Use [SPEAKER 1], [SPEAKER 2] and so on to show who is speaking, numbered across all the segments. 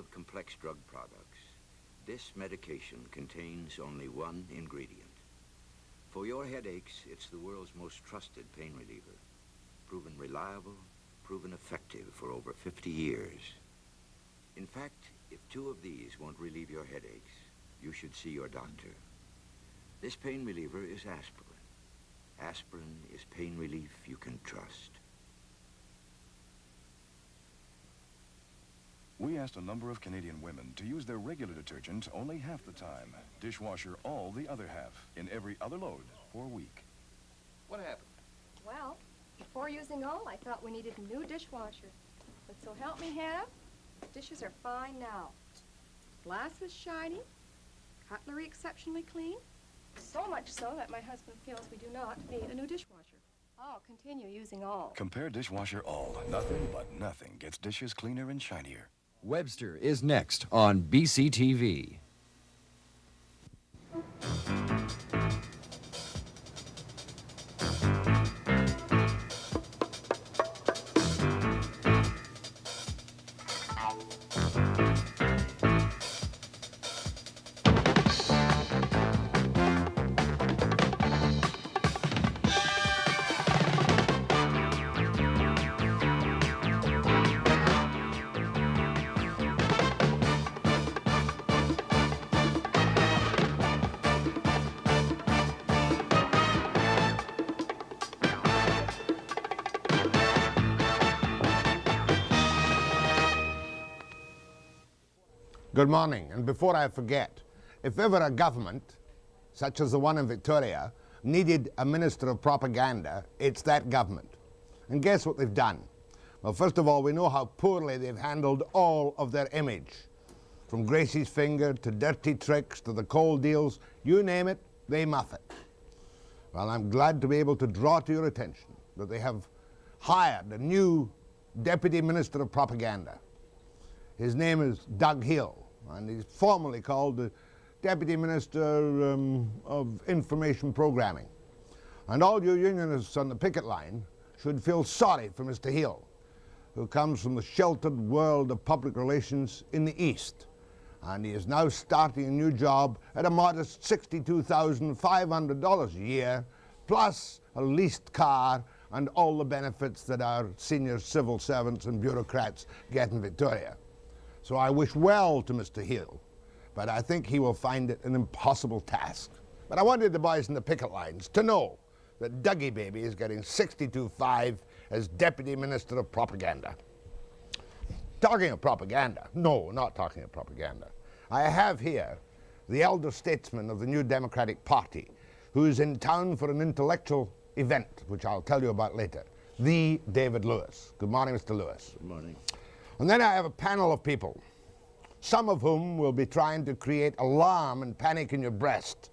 [SPEAKER 1] of complex drug products, this medication contains only one ingredient. For your headaches, it's the world's most trusted pain reliever. Proven reliable, proven effective for over 50 years. In fact, if 2 of these won't relieve your headaches, you should see your doctor. This pain reliever is aspirin. Aspirin is pain relief you can trust.
[SPEAKER 2] We asked a number of Canadian women to use their regular detergent only half the time, dishwasher all the other half, in every other load for a week.
[SPEAKER 3] What happened?
[SPEAKER 4] Well, before using all, I thought we needed a new dishwasher. But so help me, Hannah, dishes are fine now. Glass is shiny, cutlery exceptionally clean. So much so that my husband feels we do not need a new dishwasher. I'll continue using all.
[SPEAKER 2] Compare dishwasher all. Nothing but nothing gets dishes cleaner and shinier.
[SPEAKER 5] Webster is next on BCTV.
[SPEAKER 6] Good morning, and before I forget, if ever a government, such as the one in Victoria, needed a minister of propaganda, it's that government. And guess what they've done? Well, first of all, we know how poorly they've handled all of their image. From Gracie's finger to dirty tricks to the coal deals, you name it, they muff it. Well, I'm glad to be able to draw to your attention that they have hired a new Deputy Minister of Propaganda. His name is Doug Hill, and he's formally called the Deputy Minister of Information Programming. And all you unionists on the picket line should feel sorry for Mr. Hill, who comes from the sheltered world of public relations in the East. And he is now starting a new job at a modest $62,500 a year, plus a leased car and all the benefits that our senior civil servants and bureaucrats get in Victoria. So I wish well to Mr. Hill, but I think he will find it an impossible task. But I wanted the boys in the picket lines to know that Dougie Baby is getting $62,500 as Deputy Minister of Propaganda. Talking of propaganda, no, not talking of propaganda. I have here the elder statesman of the New Democratic Party, who is in town for an intellectual event, which I'll tell you about later, the David Lewis. Good morning, Mr. Lewis.
[SPEAKER 7] Good morning.
[SPEAKER 6] And then I have a panel of people, some of whom will be trying to create alarm and panic in your breast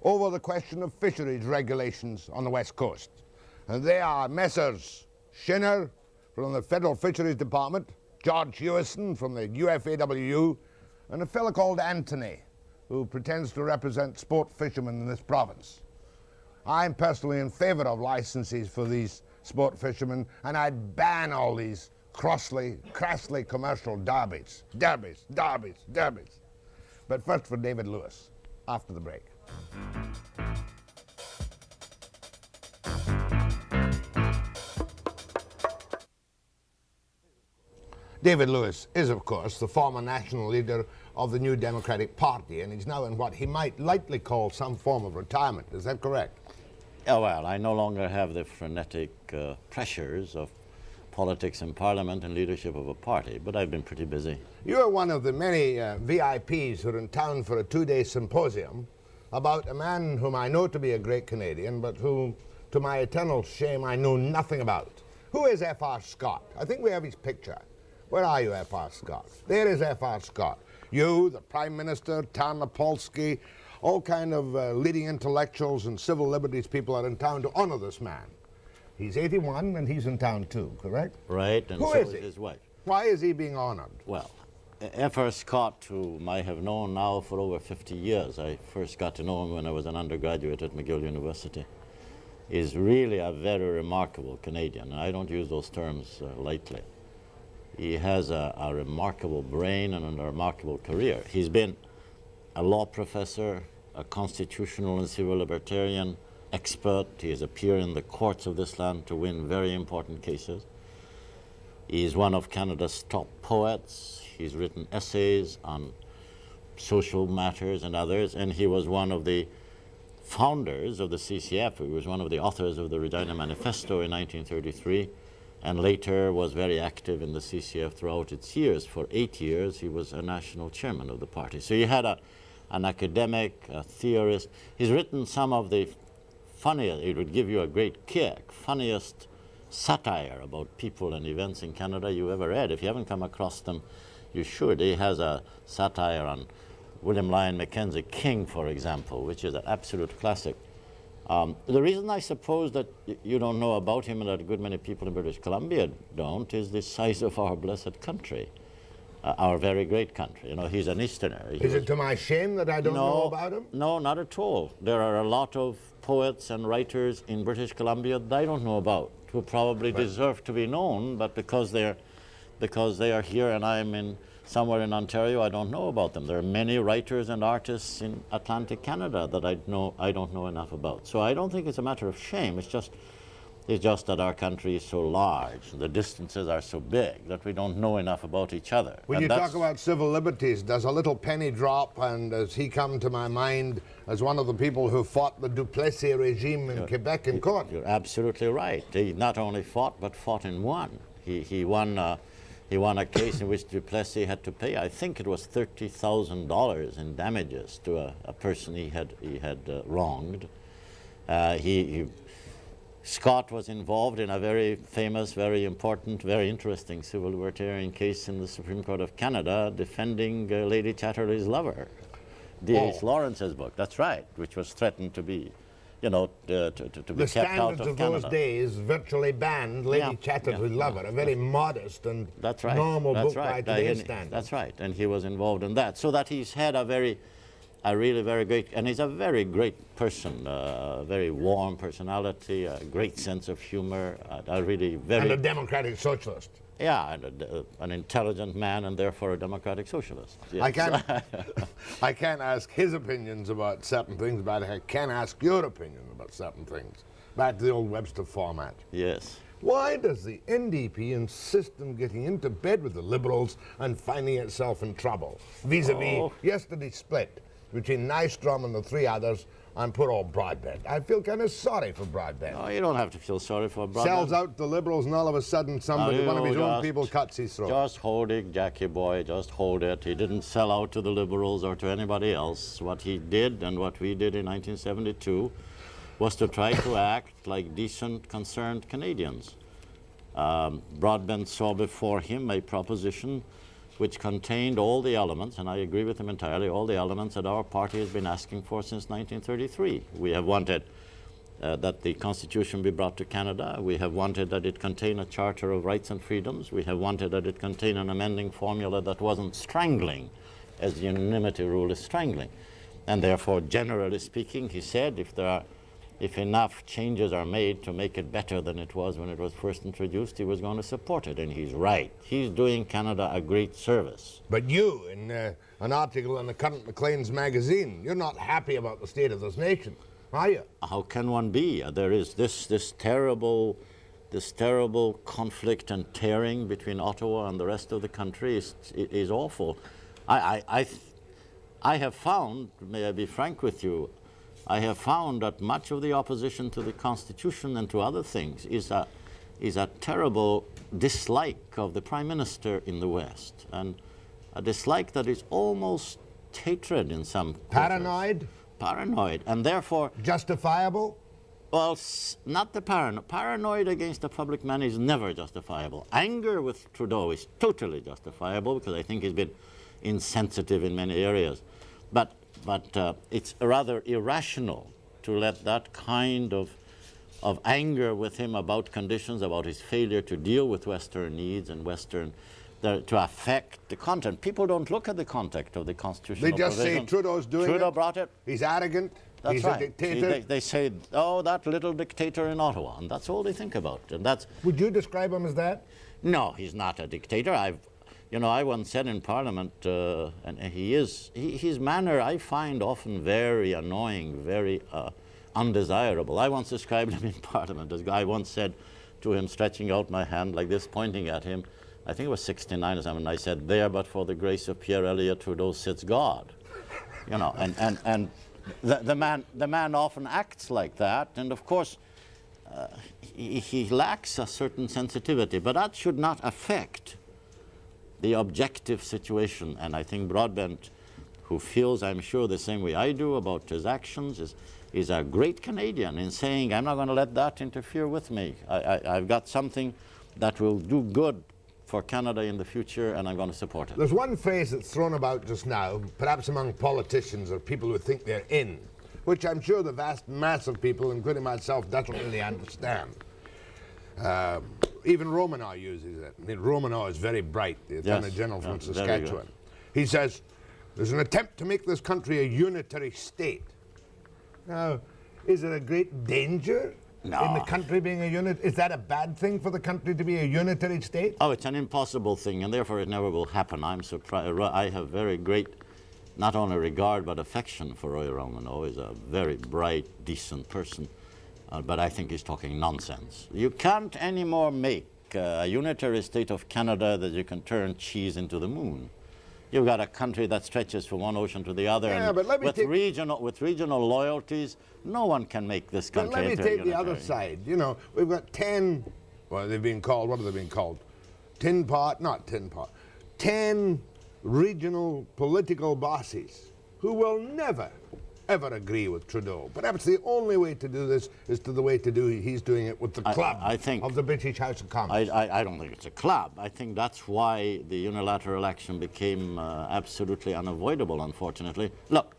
[SPEAKER 6] over the question of fisheries regulations on the West Coast. And they are Messrs. Shinners from the Federal Fisheries Department, George Hewison from the UFAWU, and a fellow called Anthony, who pretends to represent sport fishermen in this province. I'm personally in favor of licenses for these sport fishermen, and I'd ban all these crassly commercial derbies. But first for David Lewis, after the break. David Lewis is, of course, the former national leader of the New Democratic Party, and he's now in what he might lightly call some form of retirement. Is that correct?
[SPEAKER 7] Oh, well, I no longer have the frenetic pressures of politics in Parliament and leadership of a party, but I've been pretty busy.
[SPEAKER 6] You're one of the many VIPs who are in town for a 2-day symposium about a man whom I know to be a great Canadian, but whom, to my eternal shame, I know nothing about. Who is F.R. Scott? I think we have his picture. Where are you, F.R. Scott? There is F.R. Scott. You, the Prime Minister, Tarnopolsky, all kind of leading intellectuals and civil liberties people are in town to honor this man. He's 81 and he's in town too, correct?
[SPEAKER 7] Right, and
[SPEAKER 6] Who
[SPEAKER 7] so
[SPEAKER 6] is he?
[SPEAKER 7] his wife.
[SPEAKER 6] Why is he being honored?
[SPEAKER 7] Well, F.R. Scott, whom I have known now for over 50 years, I first got to know him when I was an undergraduate at McGill University, is really a very remarkable Canadian. I don't use those terms lightly. He has a remarkable brain and a remarkable career. He's been a law professor, a constitutional and civil libertarian expert. He has appeared in the courts of this land to win very important cases. He is one of Canada's top poets. He's written essays on social matters and others, and he was one of the founders of the CCF. He was one of the authors of the Regina Manifesto in 1933, and later was very active in the CCF throughout its years. For 8 years, he was a national chairman of the party. So you had an academic, a theorist. He's written some of the funniest, it would give you a great kick, funniest satire about people and events in Canada you ever read. If you haven't come across them, you should. He has a satire on William Lyon Mackenzie King, for example, which is an absolute classic. The reason I suppose that you don't know about him and that a good many people in British Columbia don't is the size of our blessed country, our very great country. You know, he's an Easterner.
[SPEAKER 6] Is it to my shame that I don't know about him?
[SPEAKER 7] No, not at all. There are a lot of poets and writers in British Columbia that I don't know about, who probably deserve to be known, but because they are here and I'm somewhere in Ontario, I don't know about them. There are many writers and artists in Atlantic Canada that I don't know enough about. So I don't think it's a matter of shame. It's just that our country is so large, the distances are so big that we don't know enough about each other.
[SPEAKER 6] When you talk about civil liberties, does a little penny drop, and does he come to my mind as one of the people who fought the Duplessis regime in Quebec in court?
[SPEAKER 7] You're absolutely right. He not only fought, but fought and won. He won a case in which Duplessis had to pay, I think it was $30,000 in damages to a person he had wronged. Scott was involved in a very famous, very important, very interesting civil libertarian case in the Supreme Court of Canada defending Lady Chatterley's lover. D.H. Lawrence's book, that's right, which was threatened to be, to be kept out of Canada.
[SPEAKER 6] The standards of those days virtually banned Lady Chatterley's lover, a very modest and normal book by today's standards.
[SPEAKER 7] That's right, and he was involved in that. So that he's had a really very great, and he's a very great person, a very warm personality, a great sense of humor,
[SPEAKER 6] and a democratic socialist.
[SPEAKER 7] Yeah, and an intelligent man, and therefore a democratic socialist. Yes.
[SPEAKER 6] I can't ask his opinions about certain things, but I can ask your opinion about certain things. Back to the old Webster format.
[SPEAKER 7] Yes.
[SPEAKER 6] Why does the NDP insist on getting into bed with the Liberals and finding itself in trouble? Vis-a-vis yesterday's split between Nystrom and the three others and poor old Broadbent. I feel kind of sorry for Broadbent.
[SPEAKER 7] No, you don't have to feel sorry for Broadbent.
[SPEAKER 6] Sells out the Liberals and all of a sudden somebody, one of his own people cuts his throat.
[SPEAKER 7] Just hold it, Jackie boy, just hold it. He didn't sell out to the Liberals or to anybody else. What he did and what we did in 1972 was to try to act like decent, concerned Canadians. Broadbent saw before him a proposition which contained all the elements, and I agree with him entirely, all the elements that our party has been asking for since 1933. We have wanted that the Constitution be brought to Canada. We have wanted that it contain a Charter of Rights and Freedoms. We have wanted that it contain an amending formula that wasn't strangling, as the unanimity rule is strangling. And therefore, generally speaking, he said, if enough changes are made to make it better than it was when it was first introduced, he was going to support it, and he's right. He's doing Canada a great service.
[SPEAKER 6] But you, in an article in the current Maclean's magazine, you're not happy about the state of this nation, are you?
[SPEAKER 7] How can one be? There is this terrible conflict and tearing between Ottawa and the rest of the country is awful. I have found, may I be frank with you, I have found that much of the opposition to the Constitution and to other things is a terrible dislike of the Prime Minister in the West, and a dislike that is almost hatred in some quarters. Paranoid, and therefore...
[SPEAKER 6] Justifiable?
[SPEAKER 7] Well, not the paranoid against a public man is never justifiable. Anger with Trudeau is totally justifiable because I think he's been insensitive in many areas. But it's rather irrational to let that kind of anger with him about conditions, about his failure to deal with Western needs and to affect the content. People don't look at the content of the constitutional provision.
[SPEAKER 6] They just say Trudeau's doing it.
[SPEAKER 7] Trudeau brought it.
[SPEAKER 6] He's arrogant.
[SPEAKER 7] That's
[SPEAKER 6] he's
[SPEAKER 7] right.
[SPEAKER 6] a dictator.
[SPEAKER 7] They say, oh, that little dictator in Ottawa, and that's all they think about. And that's.
[SPEAKER 6] Would you describe him as that?
[SPEAKER 7] No, he's not a dictator. I once said in Parliament, and his manner I find often very annoying, very undesirable. I once described him in Parliament as I once said to him, stretching out my hand like this, pointing at him, I think it was 69 or something, I said, "There but for the grace of Pierre Elliott Trudeau sits God." And the man often acts like that, and of course he lacks a certain sensitivity, but that should not affect the objective situation. And I think Broadbent, who feels, I'm sure, the same way I do about his actions, is a great Canadian in saying, I'm not going to let that interfere with me. I've got something that will do good for Canada in the future, and I'm going to support it.
[SPEAKER 6] There's one phrase that's thrown about just now, perhaps among politicians or people who think they're in, which I'm sure the vast mass of people, including myself, doesn't really understand. Even Romanow uses it. I mean, Romanow is very bright, the Attorney General from Saskatchewan. He says, there's an attempt to make this country a unitary state. Now, is it a great danger in the country being a unit? Is that a bad thing for the country to be a unitary state?
[SPEAKER 7] Oh, it's an impossible thing, and therefore it never will happen. I'm surprised. I have very great, not only regard, but affection for Roy Romanow. He's a very bright, decent person. But I think he's talking nonsense. You can't anymore make a unitary state of Canada that you can turn cheese into the moon. You've got a country that stretches from one ocean to the other, and with regional loyalties, no one can make this country into a unitary.
[SPEAKER 6] Let me take the other side. You know, we've got 10, well, they've been called, what have they been called? 10 regional political bosses who will never, ever agree with Trudeau. Perhaps the only way to do this is he's doing it with the club of the British House of Commons.
[SPEAKER 7] I don't think it's a club. I think that's why the unilateral action became absolutely unavoidable, unfortunately. Look,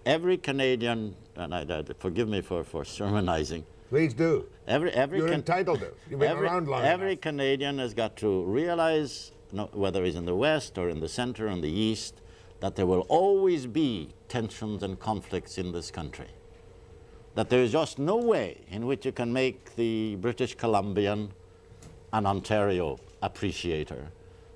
[SPEAKER 7] every Canadian, and forgive me for sermonizing.
[SPEAKER 6] Please do. You're entitled to. You've been around long enough.
[SPEAKER 7] Every Canadian has got to realize, whether he's in the West or in the Centre or in the East, that there will always be tensions and conflicts in this country. That there is just no way in which you can make the British Columbian an Ontario appreciator.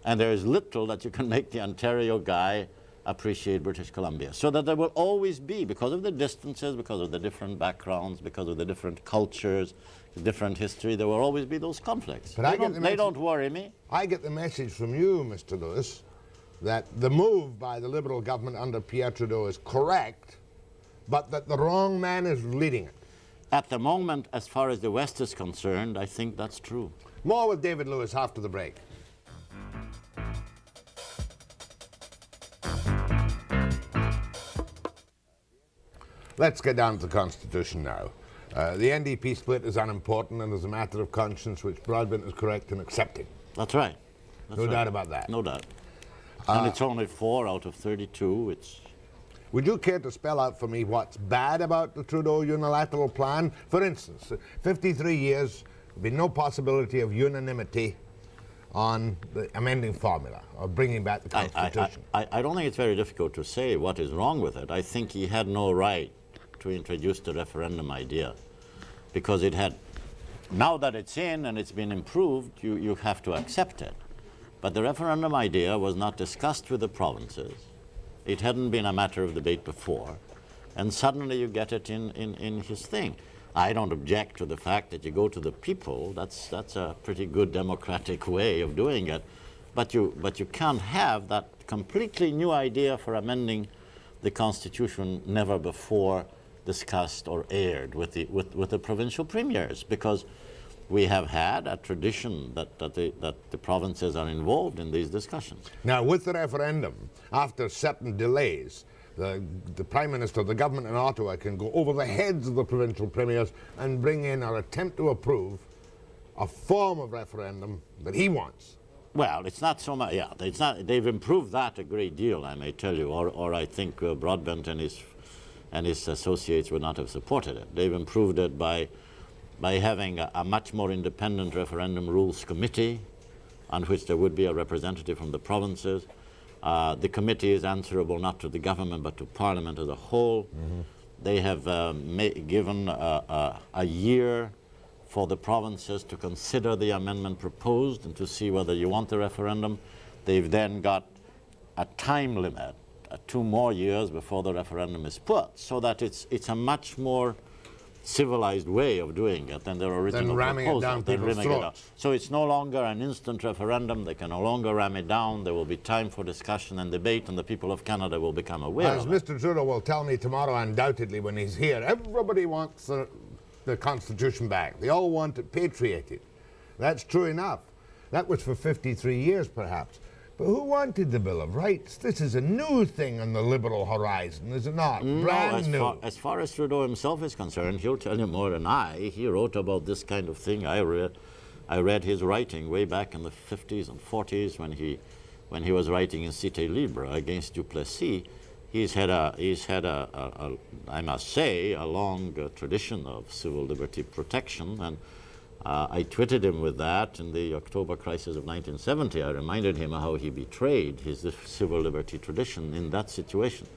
[SPEAKER 7] And there is little that you can make the Ontario guy appreciate British Columbia. So that there will always be, because of the distances, because of the different backgrounds, because of the different cultures, different history, there will always be those conflicts. But they don't worry me.
[SPEAKER 6] I get the message from you, Mr. Lewis, that the move by the Liberal government under Pierre Trudeau is correct, but that the wrong man is leading it.
[SPEAKER 7] At the moment, as far as the West is concerned, I think that's true.
[SPEAKER 6] More with David Lewis after the break. Let's get down to the Constitution now. The NDP split is unimportant and is a matter of conscience, which Broadbent is correct in accepting.
[SPEAKER 7] That's right.
[SPEAKER 6] No doubt about that.
[SPEAKER 7] No doubt. And it's only 4 out of 32.
[SPEAKER 6] Would you care to spell out for me what's bad about the Trudeau unilateral plan? For instance, 53 years, there'll be no possibility of unanimity on the amending formula or bringing back the Constitution.
[SPEAKER 7] I don't think it's very difficult to say what is wrong with it. I think he had no right to introduce the referendum idea because it had, now that it's in and it's been improved, you have to accept it. But the referendum idea was not discussed with the provinces. It hadn't been a matter of debate before. And suddenly you get it in his thing. I don't object to the fact that you go to the people. That's a pretty good democratic way of doing it. But you can't have that completely new idea for amending the Constitution never before discussed or aired with the provincial premiers, because we have had a tradition that the provinces are involved in these discussions.
[SPEAKER 6] Now, with the referendum, after certain delays, the Prime Minister, the government in Ottawa can go over the heads of the provincial premiers and bring in or attempt to approve a form of referendum that he wants.
[SPEAKER 7] Well, it's not so much, yeah, it's not, they've improved that a great deal, I may tell you, or I think Broadbent and his associates would not have supported it. They've improved it by having a much more independent referendum rules committee on which there would be a representative from the provinces. The committee is answerable not to the government but to Parliament as a whole. Mm-hmm. They have given a year for the provinces to consider the amendment proposed and to see whether you want the referendum. They've then got a time limit, 2 more years before the referendum is put, so that it's a much more civilized way of doing it than their original
[SPEAKER 6] ramming it
[SPEAKER 7] proposal.
[SPEAKER 6] down people's
[SPEAKER 7] Ramming it down.
[SPEAKER 6] throats.
[SPEAKER 7] So it's no longer an instant referendum. They can no longer ram it down. There will be time for discussion and debate, and the people of Canada will become aware
[SPEAKER 6] As
[SPEAKER 7] of it.
[SPEAKER 6] Mr. Trudeau will tell me tomorrow, undoubtedly, when he's here, everybody wants the Constitution back. They all want it patriated. That's true enough. That was for 53 years, perhaps. But who wanted the Bill of Rights? This is a new thing on the liberal horizon, is it not? Brand new.
[SPEAKER 7] As far as Trudeau himself is concerned, he'll tell you more than I. He wrote about this kind of thing. I read his writing way back in the 50s and 40s when he was writing in Cité Libre against Duplessis. He's had a I must say, a long tradition of civil liberty protection, and I twitted him with that in the October crisis of 1970. I reminded him how he betrayed his civil liberty tradition in that situation,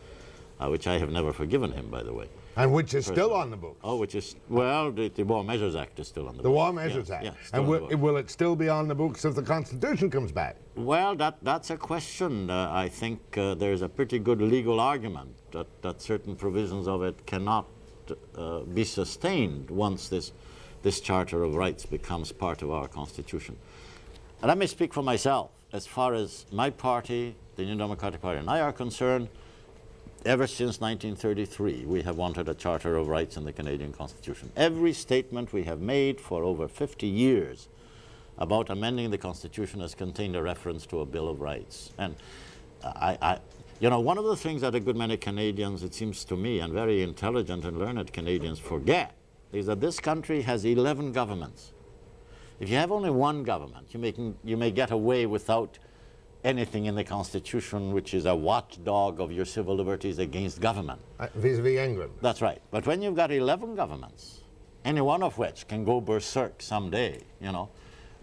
[SPEAKER 7] which I have never forgiven him, by the way.
[SPEAKER 6] And which is still on the books.
[SPEAKER 7] Oh, which is, well, the War Measures Act is still on the books.
[SPEAKER 6] The War Measures Act.
[SPEAKER 7] Yeah,
[SPEAKER 6] and will it still be on the books if the Constitution comes back?
[SPEAKER 7] Well, that's a question. I think there's a pretty good legal argument that certain provisions of it cannot be sustained once this Charter of Rights becomes part of our Constitution. And let me speak for myself. As far as my party, the New Democratic Party, and I are concerned, ever since 1933, we have wanted a Charter of Rights in the Canadian Constitution. Every statement we have made for over 50 years about amending the Constitution has contained a reference to a Bill of Rights. And you know, one of the things that a good many Canadians, it seems to me, and very intelligent and learned Canadians forget, is that this country has 11 governments. If you have only one government, you may get away without anything in the Constitution which is a watchdog of your civil liberties against government.
[SPEAKER 6] Vis-a-vis England.
[SPEAKER 7] That's right. But when you've got 11 governments, any one of which can go berserk someday, you know,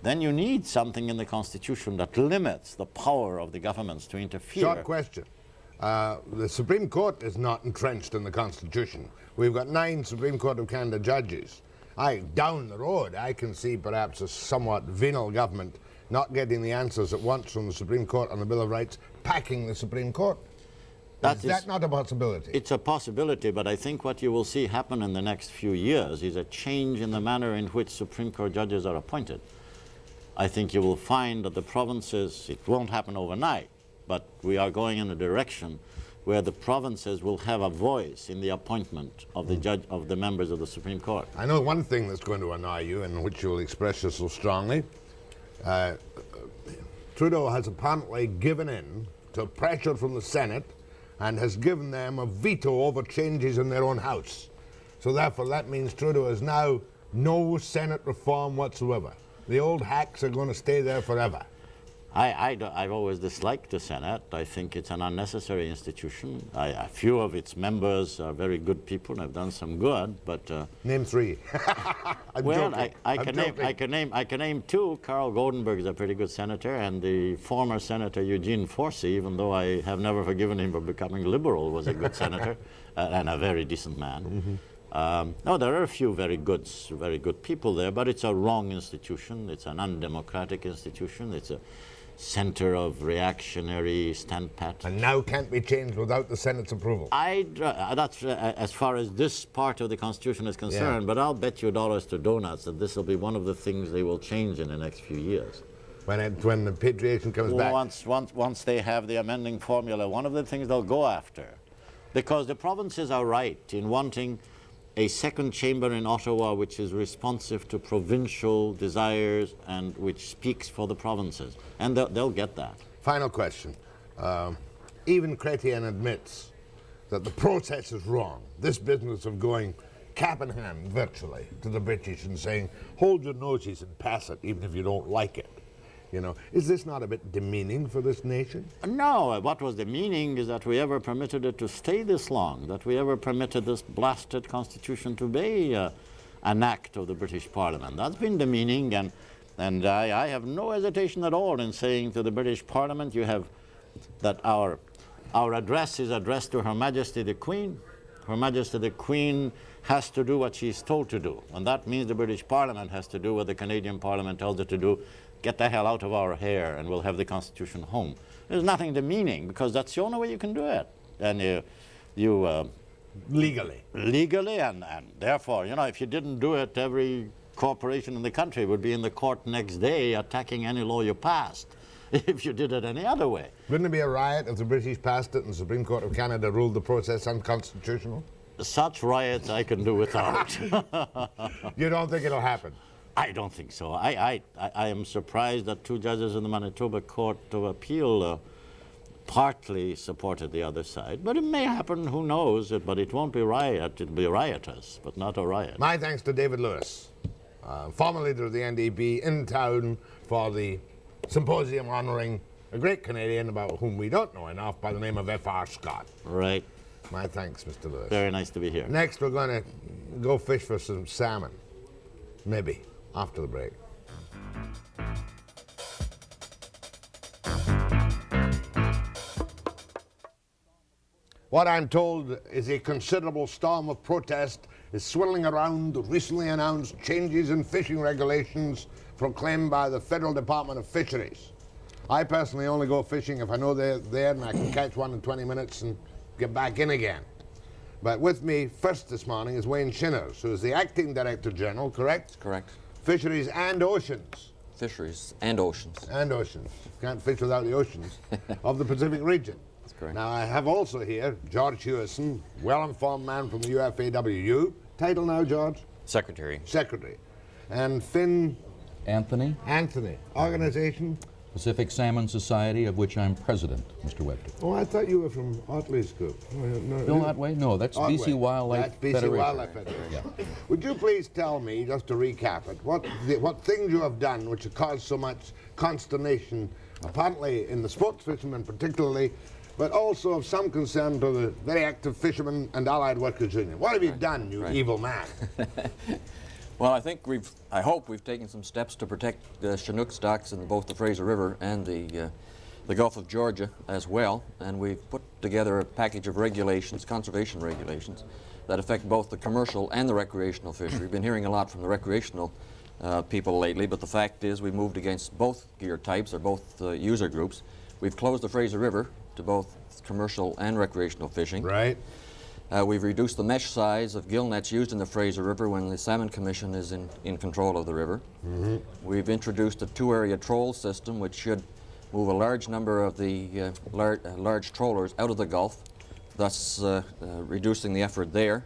[SPEAKER 7] then you need something in the Constitution that limits the power of the governments to interfere.
[SPEAKER 6] Short question. The Supreme Court is not entrenched in the Constitution. We've got 9 Supreme Court of Canada judges. Down the road, I can see perhaps a somewhat venal government not getting the answers it wants from the Supreme Court on the Bill of Rights, packing the Supreme Court. Is that not a possibility?
[SPEAKER 7] It's a possibility, but I think what you will see happen in the next few years is a change in the manner in which Supreme Court judges are appointed. I think you will find that the provinces, it won't happen overnight, but we are going in a direction where the provinces will have a voice in the appointment of the members of the Supreme Court.
[SPEAKER 6] I know one thing that's going to annoy you, and which you will express yourself strongly. Trudeau has apparently given in to pressure from the Senate and has given them a veto over changes in their own House. So therefore that means Trudeau is now no Senate reform whatsoever. The old hacks are going to stay there forever.
[SPEAKER 7] I've always disliked the Senate. I think it's an unnecessary institution. A few of its members are very good people and have done some good, but...
[SPEAKER 6] Name 3.
[SPEAKER 7] Well, I can name 2. Carl Goldenberg is a pretty good senator, and the former Senator Eugene Forsey, even though I have never forgiven him for becoming liberal, was a good senator and a very decent man. Mm-hmm. No, there are a few very good people there, but it's a wrong institution. It's an undemocratic institution. It's a center of reactionary stand-pat.
[SPEAKER 6] And now can't be changed without the Senate's approval.
[SPEAKER 7] That's as far as this part of the Constitution is concerned, but I'll bet you dollars to donuts that this will be one of the things they will change in the next few years.
[SPEAKER 6] When the patriation comes back?
[SPEAKER 7] Once they have the amending formula, one of the things they'll go after. Because the provinces are right in wanting a second chamber in Ottawa which is responsive to provincial desires and which speaks for the provinces. And they'll get that.
[SPEAKER 6] Final question. Even Chrétien admits that the process is wrong. This business of going cap in hand, virtually, to the British and saying, hold your noses and pass it, even if you don't like it. You know, is this not a bit demeaning for this nation?
[SPEAKER 7] No, what was demeaning is that we ever permitted it to stay this long, that we ever permitted this blasted Constitution to be an act of the British Parliament. That's been demeaning, and I have no hesitation at all in saying to the British Parliament, you have that our address is addressed to Her Majesty the Queen, Her Majesty the Queen has to do what she's told to do. And that means the British Parliament has to do what the Canadian Parliament tells it to do. Get the hell out of our hair and we'll have the Constitution home. There's nothing demeaning because that's the only way you can do it. And legally, and therefore, you know, if you didn't do it, every corporation in the country would be in the court next day attacking any law you passed if you did it any other way.
[SPEAKER 6] Wouldn't it be a riot if the British passed it and the Supreme Court of Canada ruled the process unconstitutional?
[SPEAKER 7] Such riots I can do without.
[SPEAKER 6] You don't think it'll happen?
[SPEAKER 7] I don't think so. I am surprised that 2 judges in the Manitoba Court of Appeal partly supported the other side. But it may happen, who knows, but it won't be riot, it'll be riotous, but not a riot.
[SPEAKER 6] My thanks to David Lewis, former leader of the NDP, in town for the symposium honouring a great Canadian about whom we don't know enough by the name of F.R. Scott.
[SPEAKER 7] Right.
[SPEAKER 6] My thanks, Mr. Lewis.
[SPEAKER 7] Very nice to be here.
[SPEAKER 6] Next, we're going to go fish for some salmon. Maybe, after the break. What I'm told is a considerable storm of protest is swirling around the recently announced changes in fishing regulations proclaimed by the Federal Department of Fisheries. I personally only go fishing if I know they're there and I can catch one in 20 minutes and get back in again. But with me first this morning is Wayne Shinners, who is the Acting Director General, correct?
[SPEAKER 3] Correct.
[SPEAKER 6] Fisheries and Oceans.
[SPEAKER 3] Fisheries and oceans.
[SPEAKER 6] And oceans. Can't fish without the oceans of the Pacific region.
[SPEAKER 3] That's correct.
[SPEAKER 6] Now I have also here George Hewison, well-informed man from the UFAWU. Title now, George?
[SPEAKER 3] Secretary.
[SPEAKER 6] Secretary. And Finn
[SPEAKER 8] Anthony,
[SPEAKER 6] organization?
[SPEAKER 8] Pacific Salmon Society, of which I'm president, Mr. Webster.
[SPEAKER 6] Oh, I thought you were from Otley's group. No,
[SPEAKER 8] Bill Otway? No, that's
[SPEAKER 6] Otway.
[SPEAKER 8] BC Wildlife
[SPEAKER 6] That's BC
[SPEAKER 8] Federation.
[SPEAKER 6] Wildlife Federation. Would you please tell me, just to recap it, what things you have done which have caused so much consternation, apparently in the sports fishermen particularly, but also of some concern to the very active fishermen and Allied Workers Union. What have you done, you evil man?
[SPEAKER 3] Well, I hope we've taken some steps to protect the Chinook stocks in both the Fraser River and the Gulf of Georgia as well. And we've put together a package of regulations, conservation regulations, that affect both the commercial and the recreational fishery. We've been hearing a lot from the recreational people lately, but the fact is we moved against both gear types or both user groups. We've closed the Fraser River to both commercial and recreational fishing.
[SPEAKER 6] Right.
[SPEAKER 3] We've reduced the mesh size of gill nets used in the Fraser River when the Salmon Commission is in control of the river. Mm-hmm. We've introduced a two-area troll system which should move a large number of the large trawlers out of the Gulf, thus reducing the effort there.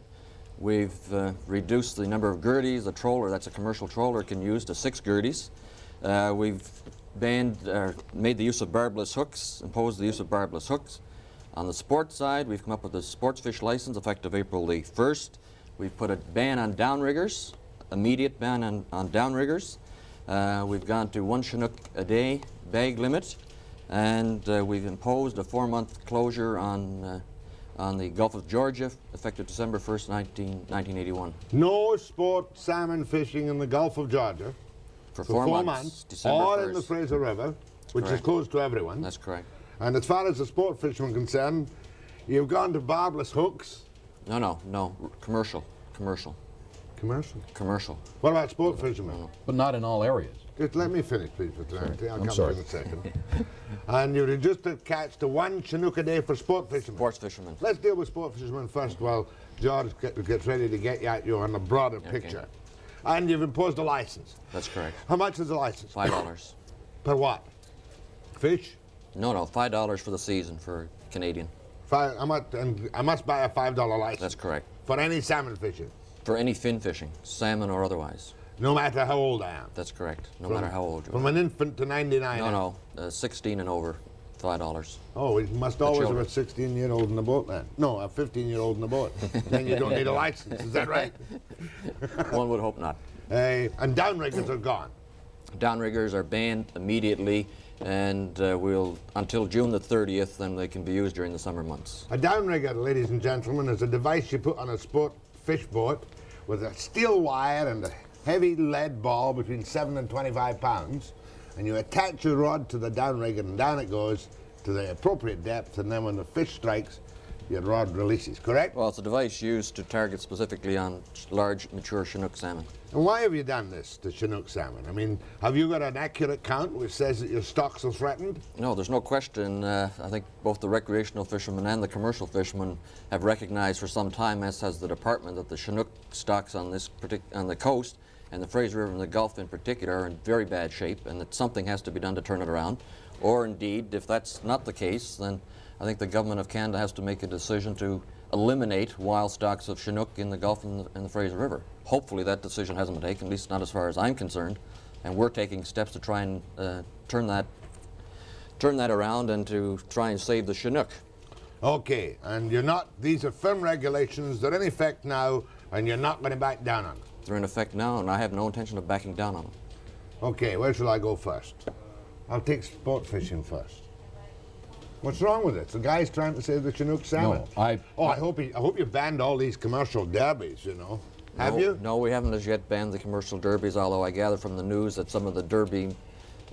[SPEAKER 3] We've reduced the number of girdies a trawler, that's a commercial trawler, can use to 6 girdies. We've made the use of barbless hooks, imposed the use of barbless hooks. On the sports side, we've come up with a sports fish license effective April the 1st. We've put a ban on downriggers, immediate ban on downriggers. We've gone to 1 Chinook a day bag limit, and we've imposed a 4-month closure on the Gulf of Georgia effective December 1st, 1981.
[SPEAKER 6] No sport salmon fishing in the Gulf of Georgia
[SPEAKER 3] For 4 months, December
[SPEAKER 6] or
[SPEAKER 3] 1st.
[SPEAKER 6] in the Fraser River, which is
[SPEAKER 3] correct.
[SPEAKER 6] closed to everyone.
[SPEAKER 3] That's correct.
[SPEAKER 6] And as far as the sport fishermen are concerned, you've gone to barbless hooks.
[SPEAKER 3] No, commercial.
[SPEAKER 6] Commercial.
[SPEAKER 3] Commercial.
[SPEAKER 6] What about sport fishermen?
[SPEAKER 8] But not in all areas.
[SPEAKER 6] Just let me finish, please, for tonight. I'll come
[SPEAKER 8] sorry.
[SPEAKER 6] in a second. And you reduced the catch to 1 Chinook a day for sport fishermen.
[SPEAKER 3] Sports fishermen.
[SPEAKER 6] Let's deal with sport fishermen first while George gets ready to get at you on a broader picture. And you've imposed a license.
[SPEAKER 3] That's correct.
[SPEAKER 6] How much is the license?
[SPEAKER 3] $5.
[SPEAKER 6] Per what? Fish?
[SPEAKER 3] No, $5 for the season for Canadian.
[SPEAKER 6] I must buy a $5 license.
[SPEAKER 3] That's correct.
[SPEAKER 6] For any salmon fishing?
[SPEAKER 3] For any fin fishing, salmon or otherwise.
[SPEAKER 6] No matter how old I am?
[SPEAKER 3] That's correct. No matter how old you are.
[SPEAKER 6] From an infant to 99?
[SPEAKER 3] No, 16 and over, $5.
[SPEAKER 6] Oh, you must always have a
[SPEAKER 3] children.
[SPEAKER 6] 16-year-old in the boat then. No, a 15-year-old in the boat. Then you don't need a license, is that right?
[SPEAKER 3] One would hope not.
[SPEAKER 6] And downriggers are gone.
[SPEAKER 3] Downriggers are banned immediately, and until June the 30th, then they can be used during the summer months.
[SPEAKER 6] A downrigger, ladies and gentlemen, is a device you put on a sport fish boat with a steel wire and a heavy lead ball between 7 and 25 pounds, and you attach your rod to the downrigger and down it goes to the appropriate depth, and then when the fish strikes, your rod releases, correct?
[SPEAKER 3] Well, it's a device used to target specifically on large, mature Chinook salmon.
[SPEAKER 6] And why have you done this to Chinook salmon? I mean, have you got an accurate count which says that your stocks are threatened?
[SPEAKER 3] No, there's no question. I think both the recreational fishermen and the commercial fishermen have recognized for some time, as has the department, that the Chinook stocks on the coast and the Fraser River and the Gulf in particular are in very bad shape, and that something has to be done to turn it around. Or indeed, if that's not the case, then I think the government of Canada has to make a decision to eliminate wild stocks of Chinook in the Gulf and the Fraser River. Hopefully that decision hasn't been taken, at least not as far as I'm concerned, and we're taking steps to try and turn that around and to try and save the Chinook.
[SPEAKER 6] Okay, and you're not, these are firm regulations, they're in effect now, and you're not going to back down on them.
[SPEAKER 3] They're in effect now, and I have no intention of backing down on them.
[SPEAKER 6] Okay, where shall I go first? I'll take sport fishing first. What's wrong with it? The guy's trying to save the Chinook salmon.
[SPEAKER 8] No,
[SPEAKER 6] I hope you banned all these commercial derbies, you know. Have you?
[SPEAKER 3] No, we haven't as yet banned the commercial derbies, although I gather from the news that some of the derby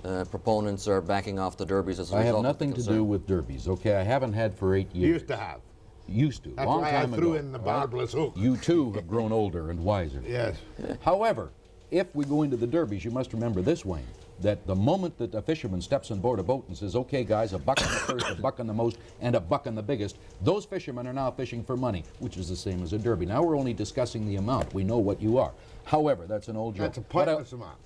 [SPEAKER 3] proponents are backing off the derbies as a result.
[SPEAKER 8] I have
[SPEAKER 3] of
[SPEAKER 8] nothing to do with derbies, okay? I haven't had for 8 years.
[SPEAKER 6] Used to have.
[SPEAKER 8] Used to,
[SPEAKER 6] That's
[SPEAKER 8] long
[SPEAKER 6] why
[SPEAKER 8] time
[SPEAKER 6] I threw
[SPEAKER 8] ago.
[SPEAKER 6] in the barbless hook.
[SPEAKER 8] You too have grown older and wiser.
[SPEAKER 6] Yes.
[SPEAKER 8] However, if we go into the derbies, you must remember this, Wayne, that the moment that a fisherman steps on board a boat and says, okay guys, a buck on the first, a buck on the most, and a buck on the biggest, those fishermen are now fishing for money, which is the same as a derby. Now we're only discussing the amount. We know what you are. However, that's an old joke.
[SPEAKER 6] That's a pointless remark.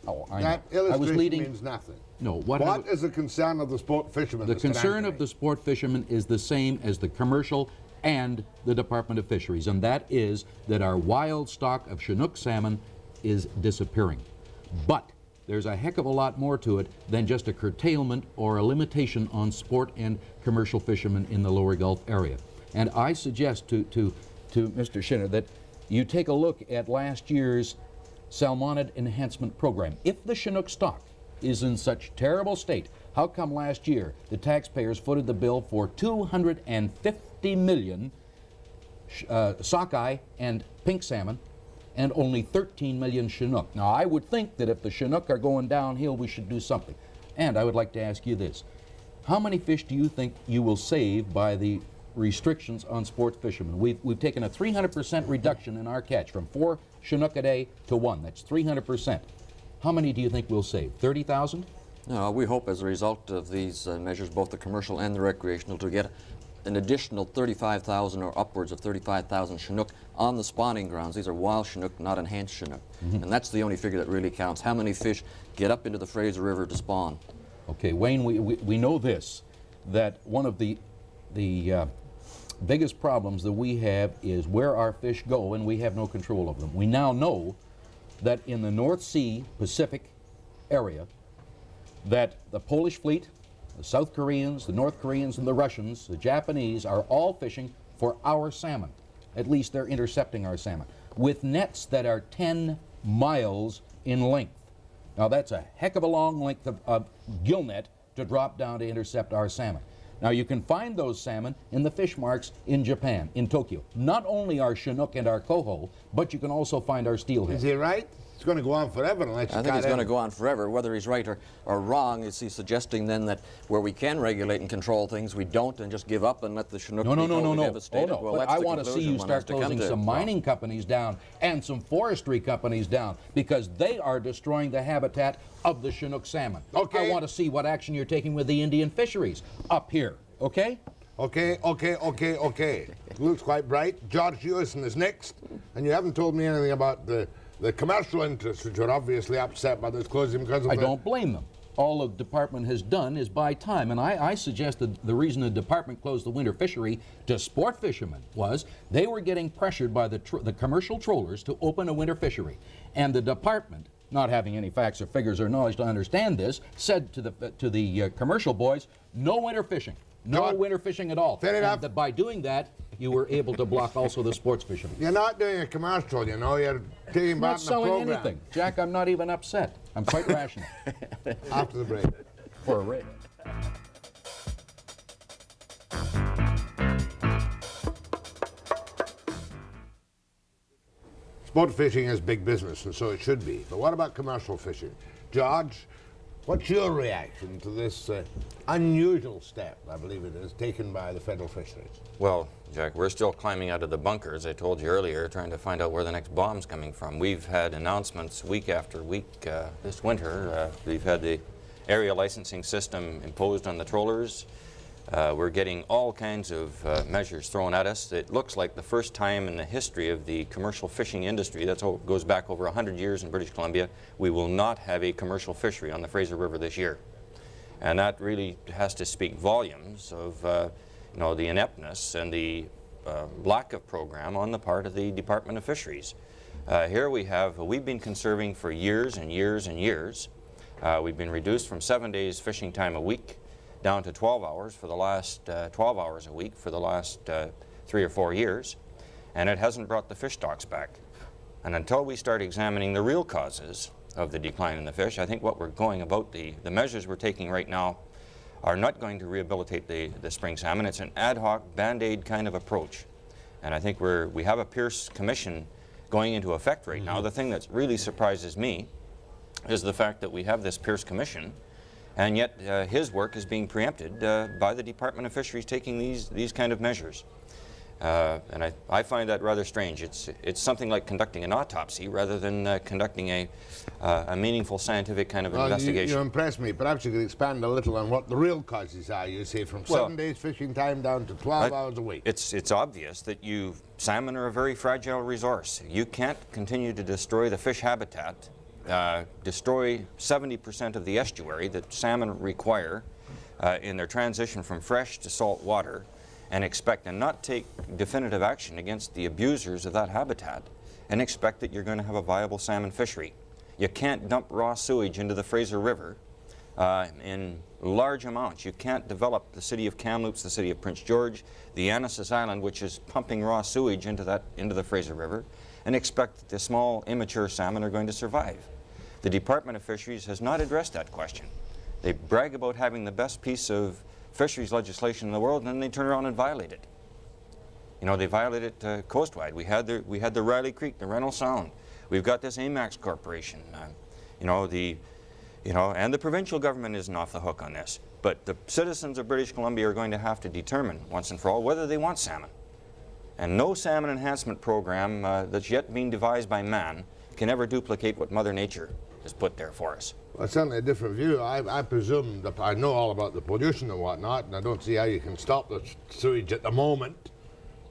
[SPEAKER 8] Oh, I
[SPEAKER 6] That
[SPEAKER 8] know.
[SPEAKER 6] illustration means nothing.
[SPEAKER 8] No,
[SPEAKER 6] what is the concern of the sport fishermen?
[SPEAKER 8] The
[SPEAKER 6] Mr.
[SPEAKER 8] concern
[SPEAKER 6] Anthony?
[SPEAKER 8] of the sport fishermen is the same as the commercial and the Department of Fisheries, and that is that our wild stock of Chinook salmon is disappearing. But there's a heck of a lot more to it than just a curtailment or a limitation on sport and commercial fishermen in the lower Gulf area. And I suggest to Mr. Shinner that you take a look at last year's Salmonid Enhancement Program. If the Chinook stock is in such terrible state, how come last year the taxpayers footed the bill for 250 million sockeye and pink salmon and only 13 million Chinook? Now, I would think that if the Chinook are going downhill, we should do something. And I would like to ask you this. How many fish do you think you will save by the restrictions on sports fishermen? We've taken a 300% reduction in our catch from 4 Chinook a day to 1. That's 300%. How many do you think we'll save? 30,000?
[SPEAKER 3] No, we hope as a result of these measures, both the commercial and the recreational, to get an additional 35,000 or upwards of 35,000 Chinook on the spawning grounds. These are wild Chinook, not enhanced Chinook. And that's the only figure that really counts. How many fish get up into the Fraser River to spawn?
[SPEAKER 8] Okay, Wayne, we know this, that one of the biggest problems that we have is where our fish go, and we have no control of them. We now know that in the North Sea Pacific area, that the Polish fleet, the South Koreans, the North Koreans, and the Russians, the Japanese, are all fishing for our salmon. At least they're intercepting our salmon with nets that are 10 miles in length. Now that's a heck of a long length of gill net to drop down to intercept our salmon. Now you can find those salmon in the fish marks in Japan, in Tokyo. Not only our Chinook and our coho, but you can also find our steelhead.
[SPEAKER 6] Is he right? It's going to go on forever unless you
[SPEAKER 3] I think it's
[SPEAKER 6] cut
[SPEAKER 3] going to
[SPEAKER 6] in.
[SPEAKER 3] go on forever. Whether he's right or wrong, is he suggesting then that where we can regulate and control things, we don't and just give up and let the Chinook be totally devastated?
[SPEAKER 8] Oh, no.
[SPEAKER 3] Well,
[SPEAKER 8] But
[SPEAKER 3] that's
[SPEAKER 8] I
[SPEAKER 3] the
[SPEAKER 8] want to see
[SPEAKER 3] conclusion
[SPEAKER 8] you
[SPEAKER 3] one
[SPEAKER 8] start
[SPEAKER 3] has to come
[SPEAKER 8] closing
[SPEAKER 3] to.
[SPEAKER 8] some mining companies down and some forestry companies down because they are destroying the habitat of the Chinook salmon.
[SPEAKER 6] Okay.
[SPEAKER 8] I want to see what action you're taking with the Indian fisheries up here, okay?
[SPEAKER 6] Okay. Looks quite bright. George Hewison is next, and you haven't told me anything about the commercial interests, which are obviously upset by this closing because of
[SPEAKER 8] I don't blame them. All the department has done is buy time, and I suggested the reason the department closed the winter fishery to sport fishermen was they were getting pressured by the commercial trollers to open a winter fishery, and the department, not having any facts or figures or knowledge to understand this, said to the commercial boys, no winter fishing. No winter fishing at all.
[SPEAKER 6] Fair enough.
[SPEAKER 8] And that by doing that, you were able to block also the sports fishermen.
[SPEAKER 6] You're not doing a commercial, you know. You're taking
[SPEAKER 8] I'm
[SPEAKER 6] part
[SPEAKER 8] not
[SPEAKER 6] in the
[SPEAKER 8] selling
[SPEAKER 6] program.
[SPEAKER 8] anything. Jack, I'm not even upset. I'm quite rational.
[SPEAKER 6] After the break.
[SPEAKER 8] For a rate.
[SPEAKER 6] Sport fishing is big business, and so it should be. But what about commercial fishing? George, What's your reaction to this unusual step, I believe it is, taken by the Federal Fisheries?
[SPEAKER 3] Well, Jack, we're still climbing out of the bunkers, I told you earlier, trying to find out where the next bomb's coming from. We've had announcements week after week this winter. We've had the area licensing system imposed on the trawlers. We're getting all kinds of measures thrown at us. It looks like the first time in the history of the commercial fishing industry, that goes back over 100 years in British Columbia, we will not have a commercial fishery on the Fraser River this year. And that really has to speak volumes of you know, the ineptness and the lack of program on the part of the Department of Fisheries. Here we've been conserving for years and years and years. We've been reduced from 7 days fishing time a week down to 12 hours for the last 12 hours a week for the last 3 or 4 years, and it hasn't brought the fish stocks back. And until we start examining the real causes of the decline in the fish, I think what we're going about, the measures we're taking right now are not going to rehabilitate the spring salmon. It's an ad hoc, band-aid kind of approach. And I think we have a Pierce Commission going into effect right now. The thing that really surprises me is the fact that we have this Pierce Commission, and yet his work is being preempted by the Department of Fisheries taking these kind of measures. And I find that rather strange. It's something like conducting an autopsy rather than conducting a meaningful scientific kind of investigation.
[SPEAKER 6] You impress me. Perhaps you could expand a little on what the real causes are. You say from 7 days fishing time down to 12 hours a week.
[SPEAKER 3] It's obvious that salmon are a very fragile resource. You can't continue to destroy the fish habitat, destroy 70% of the estuary that salmon require in their transition from fresh to salt water, and expect and not take definitive action against the abusers of that habitat, and expect that you're going to have a viable salmon fishery. You can't dump raw sewage into the Fraser River in large amounts. You can't develop the city of Kamloops, the city of Prince George, the Annacis Island, which is pumping raw sewage into the Fraser River, and expect that the small immature salmon are going to survive. The Department of Fisheries has not addressed that question. They brag about having the best piece of fisheries legislation in the world, and then they turn around and violate it. You know, they violate it coastwide. We had the Riley Creek, the Reynolds Sound. We've got this AMAX Corporation. And the provincial government isn't off the hook on this. But the citizens of British Columbia are going to have to determine once and for all whether they want salmon. And no salmon enhancement program that's yet being devised by man can ever duplicate what Mother Nature has put there for us.
[SPEAKER 6] Well, it's certainly a different view. I presume that I know all about the pollution and whatnot, and I don't see how you can stop the sewage at the moment,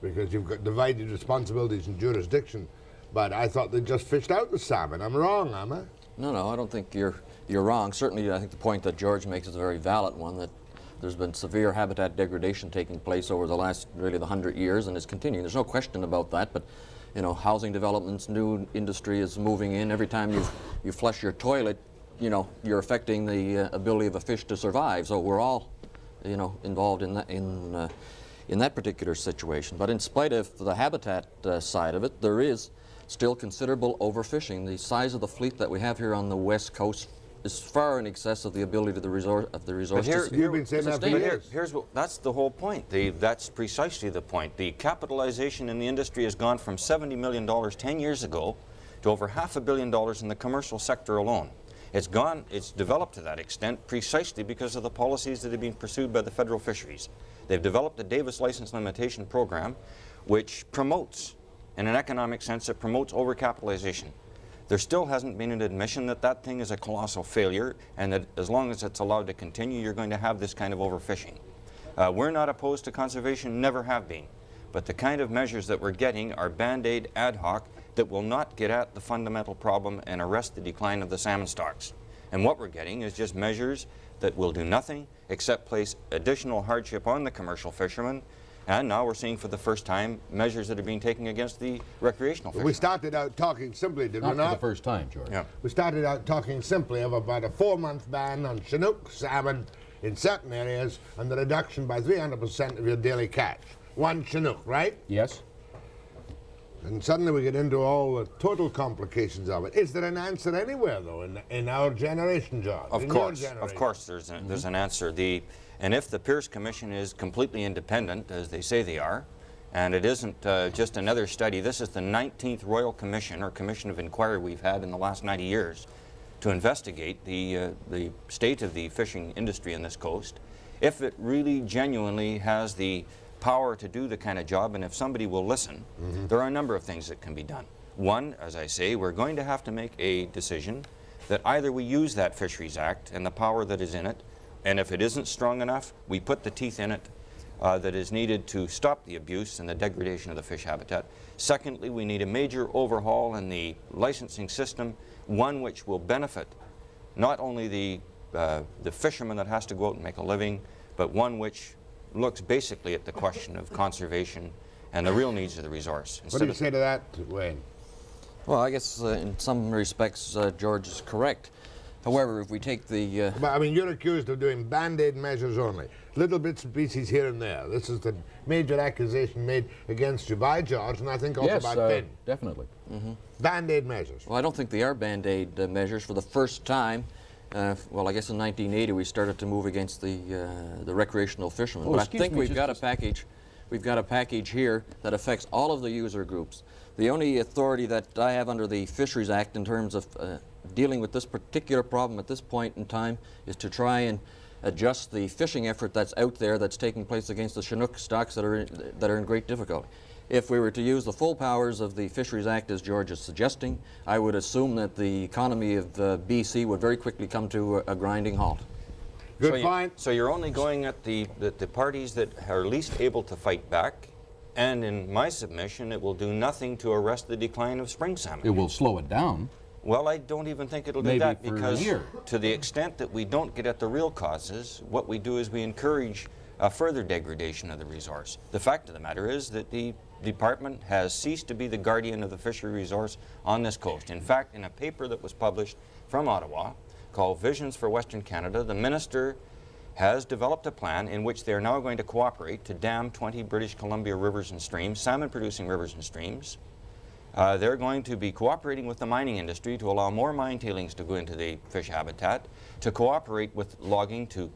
[SPEAKER 6] because you've got divided responsibilities and jurisdiction. But I thought they just fished out the salmon. I'm wrong, am I?
[SPEAKER 3] No, I don't think you're wrong. Certainly, I think the point that George makes is a very valid one, that there's been severe habitat degradation taking place over the last, really, the 100 years, and it's continuing. There's no question about that, but you know, housing developments, new industry is moving in. Every time you flush your toilet, you know, you're affecting the ability of a fish to survive. So we're all, you know, involved in that particular situation. But in spite of the habitat side of it, there is still considerable overfishing. The size of the fleet that we have here on the West Coast is far in excess of the ability of the resource
[SPEAKER 6] You've been saying that for years.
[SPEAKER 3] That's the whole point. That's precisely the point. The capitalization in the industry has gone from $70 million 10 years ago to over $500 million in the commercial sector alone. It's developed to that extent precisely because of the policies that have been pursued by the federal fisheries. They've developed the Davis License Limitation Program, which promotes, in an economic sense, it promotes overcapitalization. There still hasn't been an admission that that thing is a colossal failure, and that as long as it's allowed to continue, you're going to have this kind of overfishing. We're not opposed to conservation, never have been. But the kind of measures that we're getting are band-aid ad hoc that will not get at the fundamental problem and arrest the decline of the salmon stocks. And what we're getting is just measures that will do nothing except place additional hardship on the commercial fishermen. And now we're seeing for the first time measures that are being taken against the recreational fishermen.
[SPEAKER 6] We started out talking simply, did we not?
[SPEAKER 8] Not for the first time, George.
[SPEAKER 3] Yeah.
[SPEAKER 6] We started out talking simply of about a 4-month ban on Chinook salmon in certain areas and the reduction by 300% of your daily catch. One Chinook, right?
[SPEAKER 8] Yes.
[SPEAKER 6] And suddenly we get into all the total complications of it. Is there an answer anywhere, though, in our generation, John?
[SPEAKER 3] Of course, there's an answer. And if the Pierce Commission is completely independent, as they say they are, and it isn't just another study, this is the 19th Royal Commission or Commission of Inquiry we've had in the last 90 years. to investigate the state of the fishing industry in this coast. If it really genuinely has the power to do the kind of job, and if somebody will listen, there are a number of things that can be done. One, as I say, we're going to have to make a decision that either we use that Fisheries Act and the power that is in it, and if it isn't strong enough, we put the teeth in it that is needed to stop the abuse and the degradation of the fish habitat. Secondly, we need a major overhaul in the licensing system, one which will benefit not only the fisherman that has to go out and make a living, but one which looks basically at the question of conservation and the real needs of the resource.
[SPEAKER 6] What do you say to that, Wayne?
[SPEAKER 3] Well, I guess in some respects, George is correct. However, if we take the...
[SPEAKER 6] But, I mean, you're accused of doing Band-Aid measures only. Little bits and pieces here and there. This is the major accusation made against you by George, and I think also
[SPEAKER 8] Yes,
[SPEAKER 6] by Finn.
[SPEAKER 8] definitely.
[SPEAKER 6] Band-Aid measures.
[SPEAKER 3] Well, I don't think they are Band-Aid measures. For the first time, well, I guess in 1980 we started to move against the recreational fishermen.
[SPEAKER 8] Oh,
[SPEAKER 3] but I
[SPEAKER 8] excuse
[SPEAKER 3] think
[SPEAKER 8] me,
[SPEAKER 3] we've got a package. We've got a package here that affects all of the user groups. The only authority that I have under the Fisheries Act in terms of dealing with this particular problem at this point in time is to try and adjust the fishing effort that's out there that's taking place against the Chinook stocks that are in great difficulty. If we were to use the full powers of the Fisheries Act as George is suggesting, I would assume that the economy of BC would very quickly come to a grinding halt.
[SPEAKER 6] Good point.
[SPEAKER 3] So you're only going at the parties that are least able to fight back, and in my submission, it will do nothing to arrest the decline of spring salmon.
[SPEAKER 8] It will slow it down.
[SPEAKER 3] Well, I don't even think it'll do
[SPEAKER 8] Maybe
[SPEAKER 3] that,
[SPEAKER 8] for a
[SPEAKER 3] because
[SPEAKER 8] year.
[SPEAKER 3] to the extent that we don't get at the real causes, what we do is we encourage a further degradation of the resource. The fact of the matter is that the department has ceased to be the guardian of the fishery resource on this coast. In fact, in a paper that was published from Ottawa called Visions for Western Canada, the minister has developed a plan in which they are now going to cooperate to dam 20 British Columbia rivers and streams, salmon-producing rivers and streams. They're going to be cooperating with the mining industry to allow more mine tailings to go into the fish habitat, to cooperate with logging to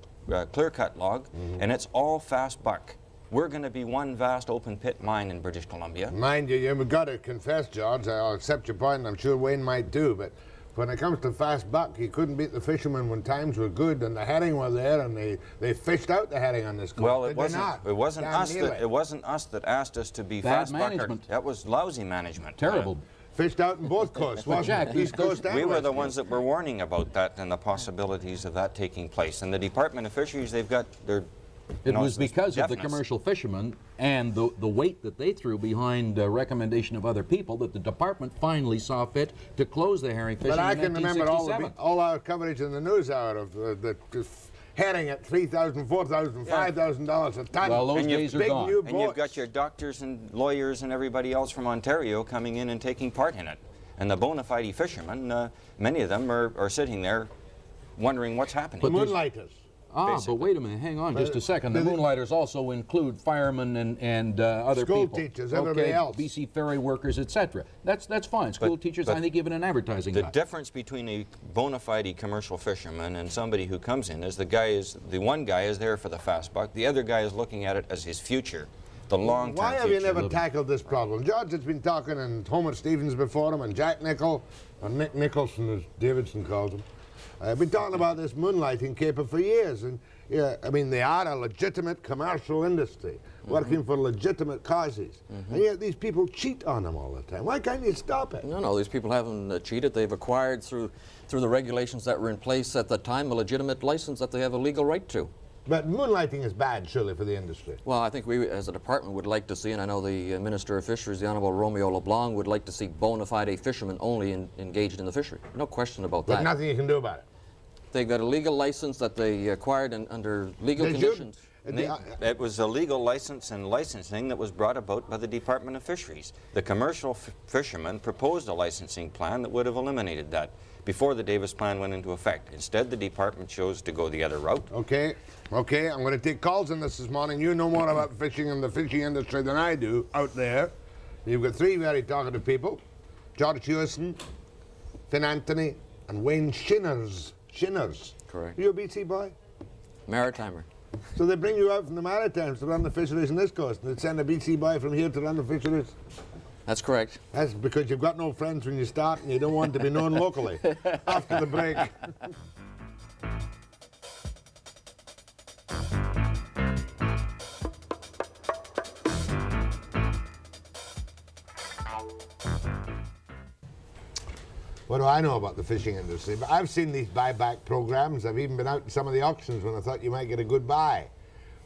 [SPEAKER 3] clear-cut log, and it's all fast buck. We're going to be one vast open pit mine in British Columbia.
[SPEAKER 6] Mind you, you've got to confess, George, I'll accept your point, and I'm sure Wayne might too, but when it comes to fast buck, you couldn't beat the fishermen when times were good and the herring were there, and they fished out the herring on this coast.
[SPEAKER 3] Well,
[SPEAKER 6] it wasn't
[SPEAKER 3] us that asked us to be
[SPEAKER 8] Bad
[SPEAKER 3] fast bucker.
[SPEAKER 8] management.
[SPEAKER 3] That was lousy management.
[SPEAKER 8] Terrible.
[SPEAKER 6] Fished out in both coasts, wasn't
[SPEAKER 8] Jack,
[SPEAKER 6] it? East Coast and
[SPEAKER 3] We were
[SPEAKER 6] West
[SPEAKER 3] the
[SPEAKER 6] Coast.
[SPEAKER 3] ones that were warning about that and the possibilities of that taking place. And the Department of Fisheries, they've got their...
[SPEAKER 8] It was because of the
[SPEAKER 3] deafness.
[SPEAKER 8] commercial fishermen and the weight that they threw behind recommendation of other people that the department finally saw fit to close the herring fishing
[SPEAKER 6] But I
[SPEAKER 8] in
[SPEAKER 6] can remember
[SPEAKER 8] 1967.
[SPEAKER 6] all our coverage in the news hour of the herring at $3,000, $4,000, $5,000 a ton.
[SPEAKER 8] Well, those
[SPEAKER 3] And you've-
[SPEAKER 8] days are
[SPEAKER 6] big
[SPEAKER 8] gone.
[SPEAKER 6] new
[SPEAKER 3] And you've
[SPEAKER 6] boats.
[SPEAKER 3] got your doctors and lawyers and everybody else from Ontario coming in and taking part in it. And the bona fide fishermen, many of them are sitting there wondering what's happening.
[SPEAKER 6] The moonlighters.
[SPEAKER 8] But wait a minute, hang on just a second. The
[SPEAKER 6] the-
[SPEAKER 8] moonlighters also include firemen and other
[SPEAKER 6] School
[SPEAKER 8] people.
[SPEAKER 6] teachers, everybody else.
[SPEAKER 8] BC ferry workers, etc. That's fine. School teachers,
[SPEAKER 3] but
[SPEAKER 8] I think even an advertising
[SPEAKER 3] The
[SPEAKER 8] guy.
[SPEAKER 3] difference between a bona fide commercial fisherman and somebody who comes in is the one guy is there for the fast buck, the other guy is looking at it as his future, the long-term
[SPEAKER 6] Why have
[SPEAKER 3] future.
[SPEAKER 6] you never tackled this problem? George has been talking, and Homer Stevens before him, and Jack Nichol, or Nick Nicholson, as Davidson calls him. I've been talking about this moonlighting caper for years, and yeah, I mean, they are a legitimate commercial industry, working for legitimate causes, and yet these people cheat on them all the time. Why can't you stop it?
[SPEAKER 3] No, these people haven't cheated. They've acquired through the regulations that were in place at the time a legitimate license that they have a legal right to.
[SPEAKER 6] But moonlighting is bad, surely, for the industry.
[SPEAKER 3] Well, I think we, as a department, would like to see, and I know the Minister of Fisheries, the Honourable Romeo LeBlanc, would like to see bona fide fishermen only engaged in the fishery. No question about
[SPEAKER 6] But
[SPEAKER 3] that.
[SPEAKER 6] nothing you can do about it.
[SPEAKER 3] They've got a legal license that they acquired under legal
[SPEAKER 6] They
[SPEAKER 3] conditions.
[SPEAKER 6] shouldn't.
[SPEAKER 3] It was a legal license and licensing that was brought about by the Department of Fisheries. The commercial fishermen proposed a licensing plan that would have eliminated that before the Davis Plan went into effect. Instead, the department chose to go the other route.
[SPEAKER 6] Okay, I'm going to take calls on this morning. You know more about fishing and the fishing industry than I do out there. You've got three very talkative people, George Hewison, Finn Anthony, and Wayne Shinners. Shinners.
[SPEAKER 3] Correct.
[SPEAKER 6] You a BC boy?
[SPEAKER 3] Maritimer.
[SPEAKER 6] So they bring you out from the Maritimes to run the fisheries on this coast, and they send a BC boy from here to run the fisheries?
[SPEAKER 3] That's correct.
[SPEAKER 6] That's because you've got no friends when you start and you don't want to be known locally. After the break. What do I know about the fishing industry? But I've seen these buyback programs. I've even been out to some of the auctions when I thought you might get a good buy.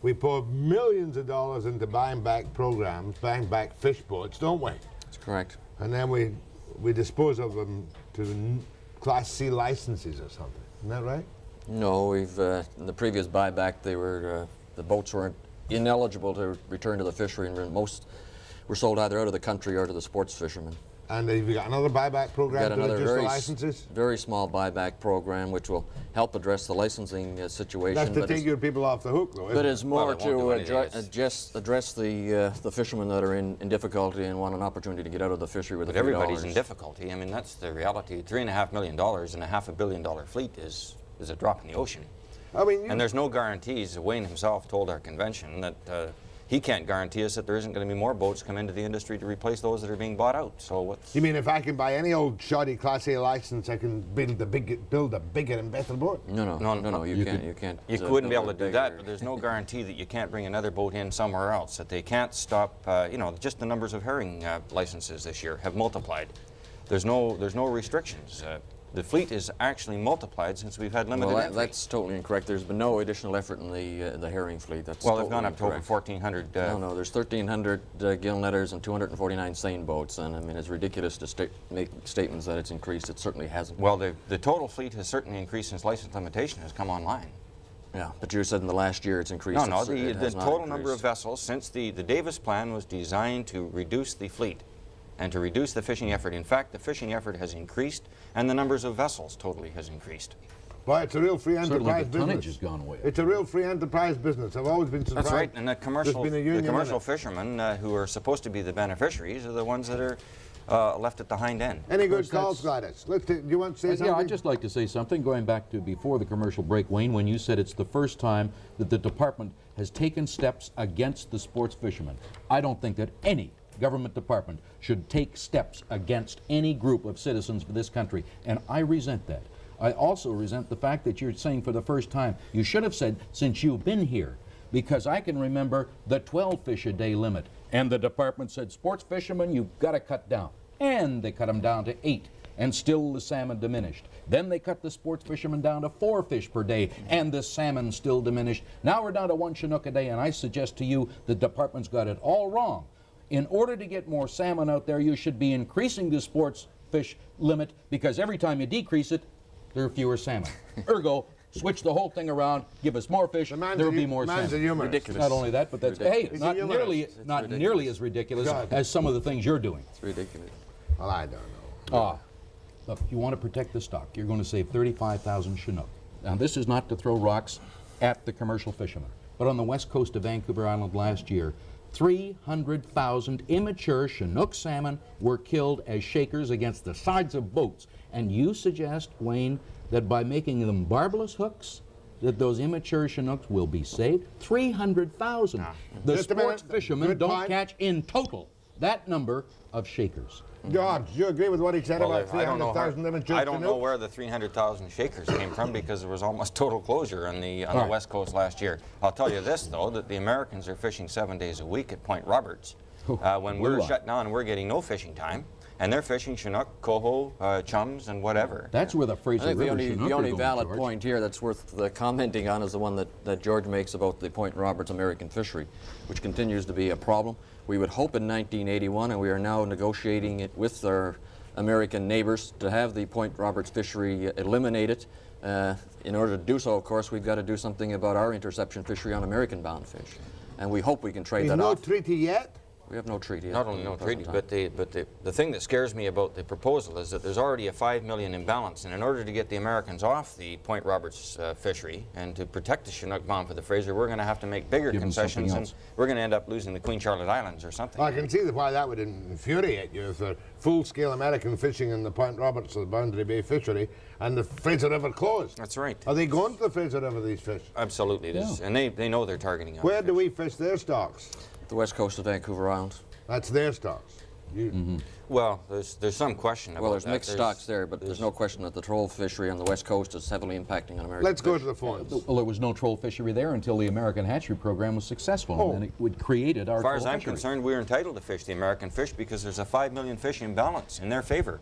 [SPEAKER 6] We pour millions of dollars into buying back programs, buying back fish boats, don't we?
[SPEAKER 3] That's correct.
[SPEAKER 6] And then we dispose of them to Class C licenses or something. Isn't that right?
[SPEAKER 3] No, we've in the previous buyback, they were the boats were ineligible to return to the fishery, and most were sold either out of the country or to the sports fishermen.
[SPEAKER 6] And have you got another buyback program
[SPEAKER 3] We've got
[SPEAKER 6] to
[SPEAKER 3] another
[SPEAKER 6] reduce the licenses?
[SPEAKER 3] very small buyback program, which will help address the licensing situation.
[SPEAKER 6] That's to take your people off the hook, though.
[SPEAKER 3] But it's more to
[SPEAKER 9] anything.
[SPEAKER 3] address the fishermen that are in difficulty and want an opportunity to get out of the fishery with
[SPEAKER 9] But
[SPEAKER 3] a few
[SPEAKER 9] everybody's
[SPEAKER 3] dollars.
[SPEAKER 9] in difficulty. I mean, that's the reality. $3.5 million and a $500 million fleet is a drop in the ocean.
[SPEAKER 6] I mean,
[SPEAKER 9] And there's no guarantees. Wayne himself told our convention that he can't guarantee us that there isn't going to be more boats come into the industry to replace those that are being bought out. So what's...
[SPEAKER 6] You mean if I can buy any old shoddy Class A license, I can build a bigger and better boat?
[SPEAKER 3] No, you can't.
[SPEAKER 9] You wouldn't be able to do that, but there's no guarantee that you can't bring another boat in somewhere else, that they can't stop, just the numbers of herring licenses this year have multiplied. There's no restrictions. The fleet is actually multiplied since we've had limited entry.
[SPEAKER 3] That's totally incorrect. There's been no additional effort in the herring fleet. That's
[SPEAKER 9] well,
[SPEAKER 3] totally
[SPEAKER 9] they've gone up to over
[SPEAKER 3] incorrect.
[SPEAKER 9] 1,400.
[SPEAKER 3] No, there's 1,300 gill netters and 249 seine boats, and I mean it's ridiculous to make statements that it's increased. It certainly hasn't.
[SPEAKER 9] Well, the total fleet has certainly increased since license limitation has come online.
[SPEAKER 3] Yeah, but you said in the last year it's increased.
[SPEAKER 9] No,
[SPEAKER 3] It
[SPEAKER 9] the
[SPEAKER 3] has not
[SPEAKER 9] total number of
[SPEAKER 3] increased.
[SPEAKER 9] vessels since the Davis plan was designed to reduce the fleet and to reduce the fishing effort. In fact, the fishing effort has increased and the numbers of vessels totally has increased.
[SPEAKER 6] Boy, it's a real free
[SPEAKER 8] Certainly
[SPEAKER 6] enterprise
[SPEAKER 8] the tonnage
[SPEAKER 6] business.
[SPEAKER 8] has gone away.
[SPEAKER 6] It's a real free enterprise business. I've always been surprised.
[SPEAKER 9] That's right, and the commercial
[SPEAKER 6] union
[SPEAKER 9] fishermen who are supposed to be the beneficiaries are the ones that are left at the hind end.
[SPEAKER 6] Any good
[SPEAKER 8] Of course,
[SPEAKER 6] calls, Gladys? Do you want to say something?
[SPEAKER 8] Yeah, I'd just like to say something, going back to before the commercial break, Wayne, when you said it's the first time that the department has taken steps against the sports fishermen. I don't think that any government department should take steps against any group of citizens of this country, and I resent that. I also resent the fact that you're saying for the first time. You should have said, since you've been here, because I can remember the 12 fish a day limit, and the department said, sports fishermen, you've got to cut down. And they cut them down to 8, and still the salmon diminished. Then they cut the sports fishermen down to 4 fish per day, and the salmon still diminished. Now we're down to 1 Chinook a day, and I suggest to you the department's got it all wrong. In order to get more salmon out there, you should be increasing the sports fish limit, because every time you decrease it, there are fewer salmon. Ergo, switch the whole thing around, give us more fish, there will be more
[SPEAKER 6] man's a
[SPEAKER 8] salmon.
[SPEAKER 6] humorist.
[SPEAKER 3] Ridiculous.
[SPEAKER 8] Not only that, but that's, hey,
[SPEAKER 6] He's
[SPEAKER 8] not
[SPEAKER 6] a humorist.
[SPEAKER 8] nearly as ridiculous
[SPEAKER 6] God.
[SPEAKER 8] as some of the things you're doing.
[SPEAKER 3] It's ridiculous.
[SPEAKER 6] Well, I don't know.
[SPEAKER 8] Look, if you want to protect the stock, you're going to save 35,000 Chinook. Now, this is not to throw rocks at the commercial fishermen, but on the west coast of Vancouver Island last year, 300,000 immature Chinook salmon were killed as shakers against the sides of boats. And you suggest, Wayne, that by making them barbless hooks, that those immature Chinooks will be saved? 300,000. The
[SPEAKER 6] Just a minute.
[SPEAKER 8] sports fishermen
[SPEAKER 6] Good
[SPEAKER 8] don't
[SPEAKER 6] point.
[SPEAKER 8] catch in total that number of shakers.
[SPEAKER 6] George, do you agree with what he said about
[SPEAKER 9] I don't know
[SPEAKER 6] 300,000 immature
[SPEAKER 9] I don't know
[SPEAKER 6] Chinooks?
[SPEAKER 9] where the 300,000 shakers came from, because there was almost total closure on the
[SPEAKER 8] right.
[SPEAKER 9] west coast last year. I'll tell you this, though, that the Americans are fishing 7 days a week at Point Roberts. When we're shut down, we're getting no fishing time, and they're fishing Chinook, coho, chums, and whatever.
[SPEAKER 8] That's where the
[SPEAKER 3] I
[SPEAKER 8] Fraser
[SPEAKER 3] think
[SPEAKER 8] River
[SPEAKER 3] the
[SPEAKER 8] Chinook
[SPEAKER 3] only
[SPEAKER 8] are going,
[SPEAKER 3] valid
[SPEAKER 8] George.
[SPEAKER 3] point here that's worth commenting on is the one that George makes about the Point Roberts American fishery, which continues to be a problem. We would hope in 1981, and we are now negotiating it with our American neighbors, to have the Point Roberts fishery eliminated. In order to do so, of course, we've got to do something about our interception fishery on American-bound fish. And we hope we can trade
[SPEAKER 6] There's
[SPEAKER 3] that
[SPEAKER 6] no
[SPEAKER 3] off.
[SPEAKER 6] treaty yet?
[SPEAKER 3] We have no treaty.
[SPEAKER 9] Not only no treaty, but the thing that scares me about the proposal is that there's already a $5 million imbalance, and in order to get the Americans off the Point Roberts fishery and to protect the Chinook bound for the Fraser, we're going to have to make bigger
[SPEAKER 8] Give 'em
[SPEAKER 9] concessions,
[SPEAKER 8] something
[SPEAKER 9] and
[SPEAKER 8] else.
[SPEAKER 9] we're going to end up losing the Queen Charlotte Islands or something.
[SPEAKER 6] I can see why that would infuriate you, if the full-scale American fishing in the Point Roberts or the Boundary Bay fishery and the Fraser River closed.
[SPEAKER 9] That's right.
[SPEAKER 6] Are they going to the Fraser River, these fish?
[SPEAKER 9] Absolutely, it is, and they know they're targeting us.
[SPEAKER 6] Where do we fish their stocks?
[SPEAKER 3] The west coast of Vancouver Island.
[SPEAKER 6] That's their stocks.
[SPEAKER 9] Well, there's some question about
[SPEAKER 3] Well, there's
[SPEAKER 9] that.
[SPEAKER 3] mixed stocks there, but there's no question that the troll fishery on the west coast is heavily impacting on American
[SPEAKER 6] Let's go
[SPEAKER 3] fish.
[SPEAKER 6] to the phones.
[SPEAKER 8] Well, there was no troll fishery there until the American hatchery program was successful,
[SPEAKER 6] Oh.
[SPEAKER 8] and then it created our
[SPEAKER 9] As far
[SPEAKER 8] troll
[SPEAKER 9] as I'm
[SPEAKER 8] fishery.
[SPEAKER 9] concerned, we're entitled to fish the American fish because there's a 5 million fish imbalance in their favor.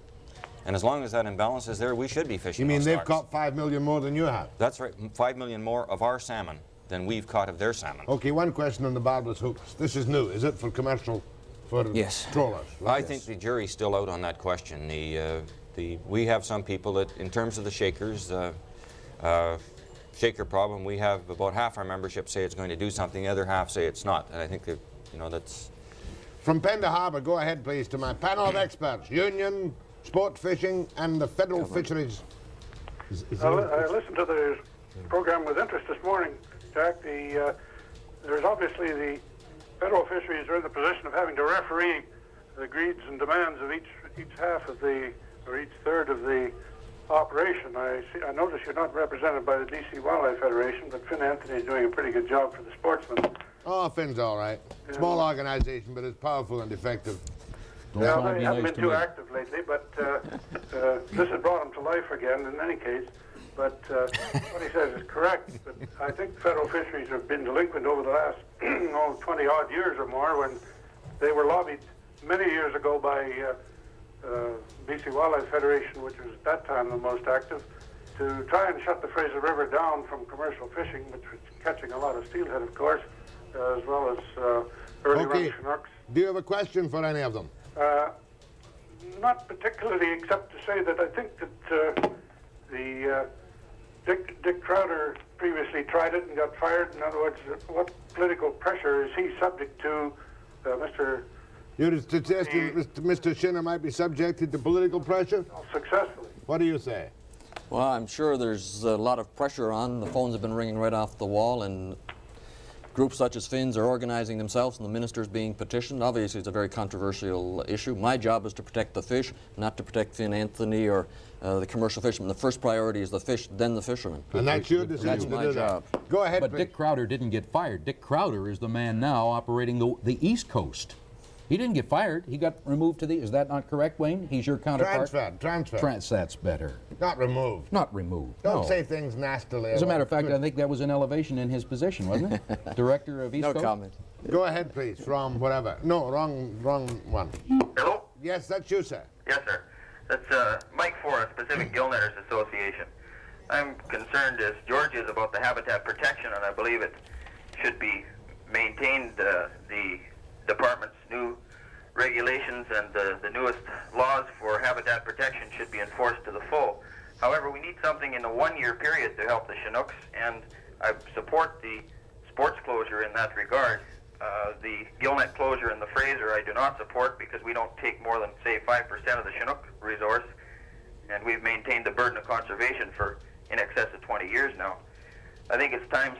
[SPEAKER 9] And as long as that imbalance is there, we should be fishing
[SPEAKER 6] You mean
[SPEAKER 9] those
[SPEAKER 6] they've
[SPEAKER 9] stocks.
[SPEAKER 6] caught 5 million more than you have?
[SPEAKER 9] That's right, 5 million more of our salmon than we've caught of their salmon.
[SPEAKER 6] Okay, one question on the barbless hooks. This is new. Is it for commercial, for
[SPEAKER 9] Yes.
[SPEAKER 6] trawlers?
[SPEAKER 9] I think the jury's still out on that question. We have some people that, in terms of the shakers, shaker problem, we have about half our membership say it's going to do something, the other half say it's not. And I think that, that's...
[SPEAKER 6] From Pender Harbour, go ahead, please, to my panel of experts, union, sport fishing, and the federal fisheries.
[SPEAKER 10] I listened to the program with interest this morning, Jack. There's obviously the federal fisheries are in the position of having to referee the greeds and demands of each half of or each third of the operation. I notice you're not represented by the DC Wildlife Federation, but Finn Anthony is doing a pretty good job for the sportsmen.
[SPEAKER 6] Oh, Finn's all right. Small organization, but it's powerful and effective.
[SPEAKER 8] Don't try to
[SPEAKER 10] They
[SPEAKER 8] be
[SPEAKER 10] haven't
[SPEAKER 8] nice
[SPEAKER 10] been
[SPEAKER 8] to
[SPEAKER 10] too
[SPEAKER 8] me.
[SPEAKER 10] active lately, but this has brought them to life again in any case. But what he says is correct. But I think federal fisheries have been delinquent over the last 20-odd years or more when they were lobbied many years ago by BC Wildlife Federation, which was at that time the most active, to try and shut the Fraser River down from commercial fishing, which was catching a lot of steelhead, of course, as well as early run Chinooks.
[SPEAKER 6] Do you have a question for any of them?
[SPEAKER 10] Not particularly, except to say that I think that Dick Crowder previously tried it and got fired. In other words, what political pressure is he subject to, Mr.
[SPEAKER 6] You're suggesting Mr. Shinner might be subjected to political pressure?
[SPEAKER 10] Successfully?
[SPEAKER 6] What do you say?
[SPEAKER 3] Well, I'm sure there's a lot of pressure on. The phones have been ringing right off the wall, and groups such as Finn's are organizing themselves, and the minister's being petitioned. Obviously, it's a very controversial issue. My job is to protect the fish, not to protect Finn Anthony or the commercial fishermen. The first priority is the fish, then the fishermen.
[SPEAKER 6] And that's your decision
[SPEAKER 3] That's
[SPEAKER 6] to
[SPEAKER 3] my
[SPEAKER 6] do
[SPEAKER 3] job.
[SPEAKER 6] that. Go ahead,
[SPEAKER 8] But
[SPEAKER 6] please.
[SPEAKER 8] Dick Crowder didn't get fired. Dick Crowder is the man now operating the East Coast. He didn't get fired. He got removed to the... Is that not correct, Wayne? He's your counterpart?
[SPEAKER 6] Transferred.
[SPEAKER 8] That's better.
[SPEAKER 6] Not removed.
[SPEAKER 8] Not removed.
[SPEAKER 6] Don't
[SPEAKER 8] no.
[SPEAKER 6] say things nastily.
[SPEAKER 8] As a matter of fact, I think that was an elevation in his position, wasn't it? Director of East
[SPEAKER 3] No
[SPEAKER 8] Coast?
[SPEAKER 3] comment.
[SPEAKER 6] Go ahead, please, from whatever. No, wrong one.
[SPEAKER 11] Hello?
[SPEAKER 6] Yes, that's you, sir.
[SPEAKER 11] Yes, sir. That's Mike Forrest, Pacific Gillnetters Association. I'm concerned, as George is, about the habitat protection, and I believe it should be maintained. The department's new regulations and the newest laws for habitat protection should be enforced to the full. However, we need something in a one-year period to help the Chinooks, and I support the sports closure in that regard. The gillnet closure in the Fraser I do not support because we don't take more than, say, 5% of the Chinook resource, and we've maintained the burden of conservation for in excess of 20 years now. I think it's time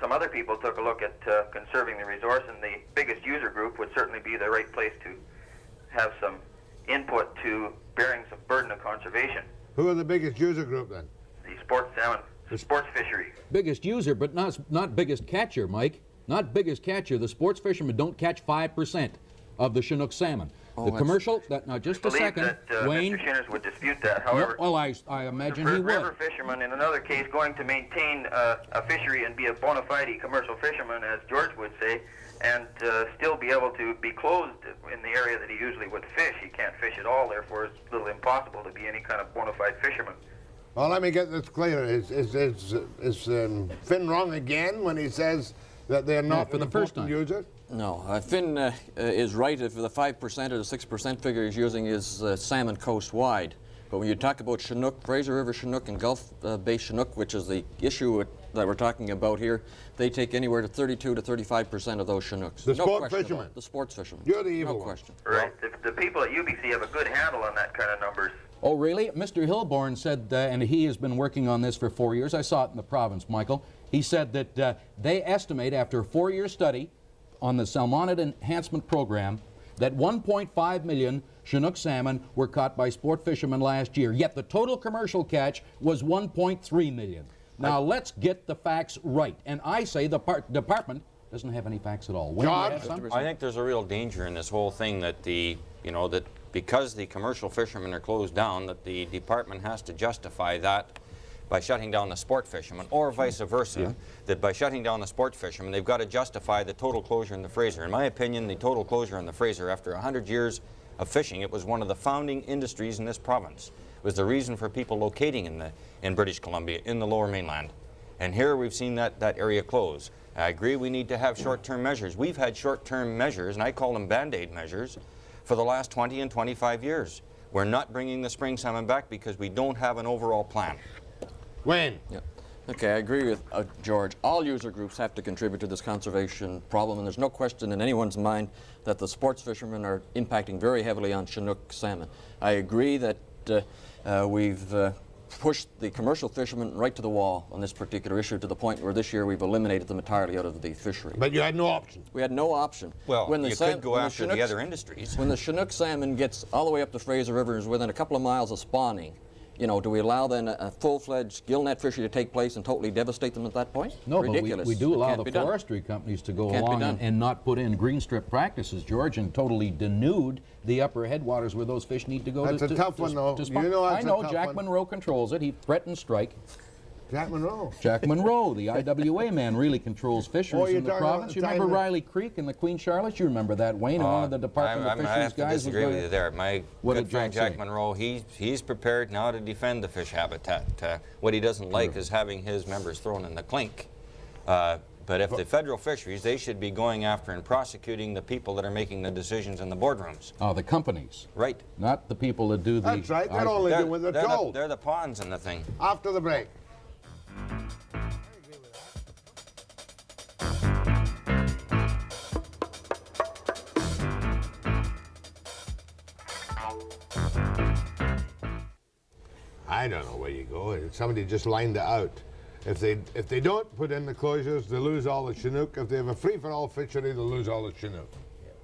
[SPEAKER 11] some other people took a look at conserving the resource, and the biggest user group would certainly be the right place to have some input to bearing some burden of conservation.
[SPEAKER 6] Who are the biggest user group then?
[SPEAKER 11] The sports salmon, the sports fishery.
[SPEAKER 8] Biggest user, but not biggest catcher, Mike. Not biggest catcher. The sports fishermen don't catch 5% of the Chinook salmon. The commercial, now just a second,
[SPEAKER 11] that,
[SPEAKER 8] Wayne.
[SPEAKER 11] Mr. Shinners would dispute that. However,
[SPEAKER 8] well, I imagine
[SPEAKER 11] the
[SPEAKER 8] he
[SPEAKER 11] river
[SPEAKER 8] would.
[SPEAKER 11] fisherman, in another case, going to maintain a fishery and be a bona fide commercial fisherman, as George would say, and still be able to be closed in the area that he usually would fish. He can't fish at all, therefore it's a little impossible to be any kind of bona fide fisherman.
[SPEAKER 6] Well, let me get this clear. Is Finn wrong again when he says that they're not
[SPEAKER 8] for the first time.
[SPEAKER 6] user?
[SPEAKER 3] No, Finn is right if the 5% or the 6% figure he's using is salmon coast-wide. But when you talk about Chinook, Fraser River Chinook and Gulf-based Chinook, which is the issue that we're talking about here, they take anywhere to 32 to 35% of those Chinooks.
[SPEAKER 6] The
[SPEAKER 3] no
[SPEAKER 6] sport
[SPEAKER 3] question
[SPEAKER 6] fishermen.
[SPEAKER 3] about it. The sports fishermen.
[SPEAKER 6] You're the evil
[SPEAKER 3] No
[SPEAKER 6] one.
[SPEAKER 3] question.
[SPEAKER 11] Right. The people at UBC have a good handle on that kind of numbers.
[SPEAKER 8] Oh, really? Mr. Hilborn said, and he has been working on this for 4 years. I saw it in the province, Michael. He said that they estimate, after a 4-year study on the Salmonid Enhancement Program, that 1.5 million Chinook salmon were caught by sport fishermen last year, yet the total commercial catch was 1.3 million. Now, let's get the facts right. And I say the department doesn't have any facts at all. Wayne, you
[SPEAKER 6] George?
[SPEAKER 8] have some?
[SPEAKER 9] I think there's a real danger in this whole thing that that because the commercial fishermen are closed down, that the department has to justify that by shutting down the sport fishermen, or vice versa, that by shutting down the sport fishermen, they've got to justify the total closure in the Fraser. In my opinion, the total closure in the Fraser, after 100 years of fishing, it was one of the founding industries in this province. It was the reason for people locating in British Columbia, in the lower mainland. And here we've seen that area close. I agree we need to have short-term measures. We've had short-term measures, and I call them Band-Aid measures, for the last 20 and 25 years. We're not bringing the spring salmon back because we don't have an overall plan.
[SPEAKER 6] Wayne?
[SPEAKER 3] Yeah. Okay, I agree with George. All user groups have to contribute to this conservation problem, and there's no question in anyone's mind that the sports fishermen are impacting very heavily on Chinook salmon. I agree that we've pushed the commercial fishermen right to the wall on this particular issue, to the point where this year we've eliminated them entirely out of the fishery.
[SPEAKER 6] But you had no option.
[SPEAKER 3] We had no option.
[SPEAKER 9] Well, you could go after the other industries.
[SPEAKER 3] When the Chinook salmon gets all the way up the Fraser River and is within a couple of miles of spawning, do we allow then a full-fledged gill net fishery to take place and totally devastate them at that point?
[SPEAKER 8] No,
[SPEAKER 3] Ridiculous.
[SPEAKER 8] but we do allow
[SPEAKER 3] It can't
[SPEAKER 8] the
[SPEAKER 3] be done.
[SPEAKER 8] forestry companies to go
[SPEAKER 3] Can't be
[SPEAKER 8] along
[SPEAKER 3] done.
[SPEAKER 8] and not put in green strip practices, George, and totally denude the upper headwaters where those fish need to go.
[SPEAKER 6] That's a tough one, though.
[SPEAKER 8] spawn.
[SPEAKER 6] You know that's
[SPEAKER 8] I know
[SPEAKER 6] a tough
[SPEAKER 8] Jack
[SPEAKER 6] one.
[SPEAKER 8] Monroe controls it. He threatened strike.
[SPEAKER 6] Jack Monroe.
[SPEAKER 8] Jack Monroe, the IWA man, really controls
[SPEAKER 6] Oh,
[SPEAKER 8] fisheries
[SPEAKER 6] you're
[SPEAKER 8] in the
[SPEAKER 6] talking about
[SPEAKER 8] province.
[SPEAKER 6] the
[SPEAKER 8] You remember
[SPEAKER 6] time that-
[SPEAKER 8] Riley Creek and the Queen Charlotte? You remember that, Wayne? And one of the Department of
[SPEAKER 9] I
[SPEAKER 8] Fisheries
[SPEAKER 9] have to
[SPEAKER 8] guys
[SPEAKER 9] disagree
[SPEAKER 8] was
[SPEAKER 9] with you there. My
[SPEAKER 8] What
[SPEAKER 9] good
[SPEAKER 8] did
[SPEAKER 9] friend
[SPEAKER 8] Jack
[SPEAKER 9] Jack
[SPEAKER 8] say?
[SPEAKER 9] Monroe, he's prepared now to defend the fish habitat. What he doesn't like is having his members thrown in the clink. But if the federal fisheries, they should be going after and prosecuting the people that are making the decisions in the boardrooms.
[SPEAKER 8] Oh, the companies.
[SPEAKER 9] Right.
[SPEAKER 8] Not the people that do the...
[SPEAKER 6] That's right. They're only doing what they're told.
[SPEAKER 9] They're the pawns in the thing.
[SPEAKER 6] After the break. I don't know where you go. Somebody just lined it out. If they don't put in the closures, they lose all the Chinook. If they have a free-for-all fishery, they'll lose all the Chinook.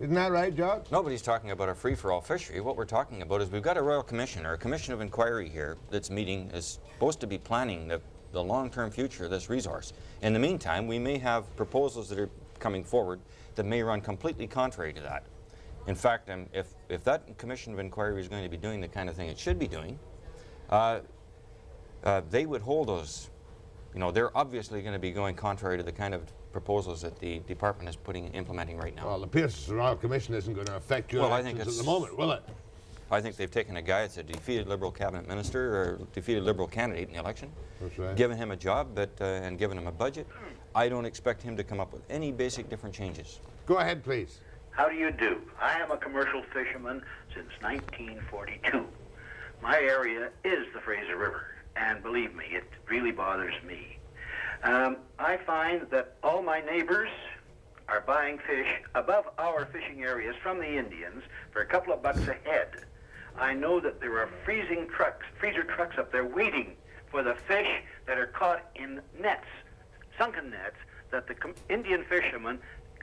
[SPEAKER 6] Isn't that right, George?
[SPEAKER 9] Nobody's talking about a free-for-all fishery. What we're talking about is we've got a royal commission, or a commission of inquiry here that's meeting, is supposed to be planning the long-term future of this resource. In the meantime, we may have proposals that are coming forward that may run completely contrary to that. In fact, if that commission of inquiry is going to be doing the kind of thing it should be doing, they would hold those. They're obviously going to be going contrary to the kind of proposals that the department is implementing right now.
[SPEAKER 6] Well, the Pierce Royal Commission isn't going to affect your actions at the moment, will it?
[SPEAKER 9] I think they've taken a guy that's a defeated Liberal cabinet minister or defeated Liberal candidate in the election,
[SPEAKER 6] That's right.
[SPEAKER 9] given him a job and given him a budget. I don't expect him to come up with any basic different changes.
[SPEAKER 6] Go ahead, please.
[SPEAKER 12] How do you do? I am a commercial fisherman since 1942. My area is the Fraser River, and believe me, it really bothers me. I find that all my neighbors are buying fish above our fishing areas from the Indians for a couple of bucks a head. I know that there are freezer trucks up there waiting for the fish that are caught in nets, sunken nets, that the Indian fishermen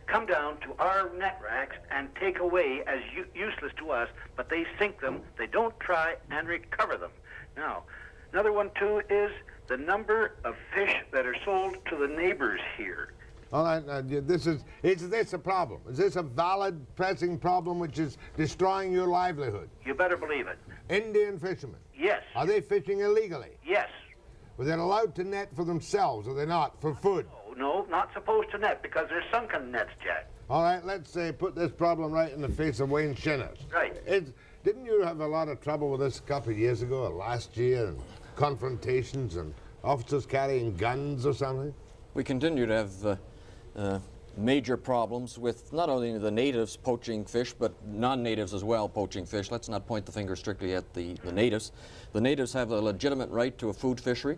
[SPEAKER 12] come down to our net racks and take away as useless to us, but they sink them, they don't try and recover them. Now, another one too is the number of fish that are sold to the neighbors here.
[SPEAKER 6] All right, is this a problem? Is this a valid, pressing problem which is destroying your livelihood?
[SPEAKER 12] You better believe it.
[SPEAKER 6] Indian fishermen,
[SPEAKER 12] Yes.
[SPEAKER 6] are they fishing illegally?
[SPEAKER 12] Yes.
[SPEAKER 6] Were they allowed to net for themselves, or they not, for food?
[SPEAKER 12] No, not supposed to net because they're sunken nets, Jack.
[SPEAKER 6] All right, let's put this problem right in the face of Wayne Shinners.
[SPEAKER 12] Right.
[SPEAKER 6] Didn't you have a lot of trouble with this a couple of years ago, or last year, and confrontations and officers carrying guns or something?
[SPEAKER 3] We continue to have major problems with not only the natives poaching fish, but non-natives as well poaching fish. Let's not point the finger strictly at the natives. The natives have a legitimate right to a food fishery,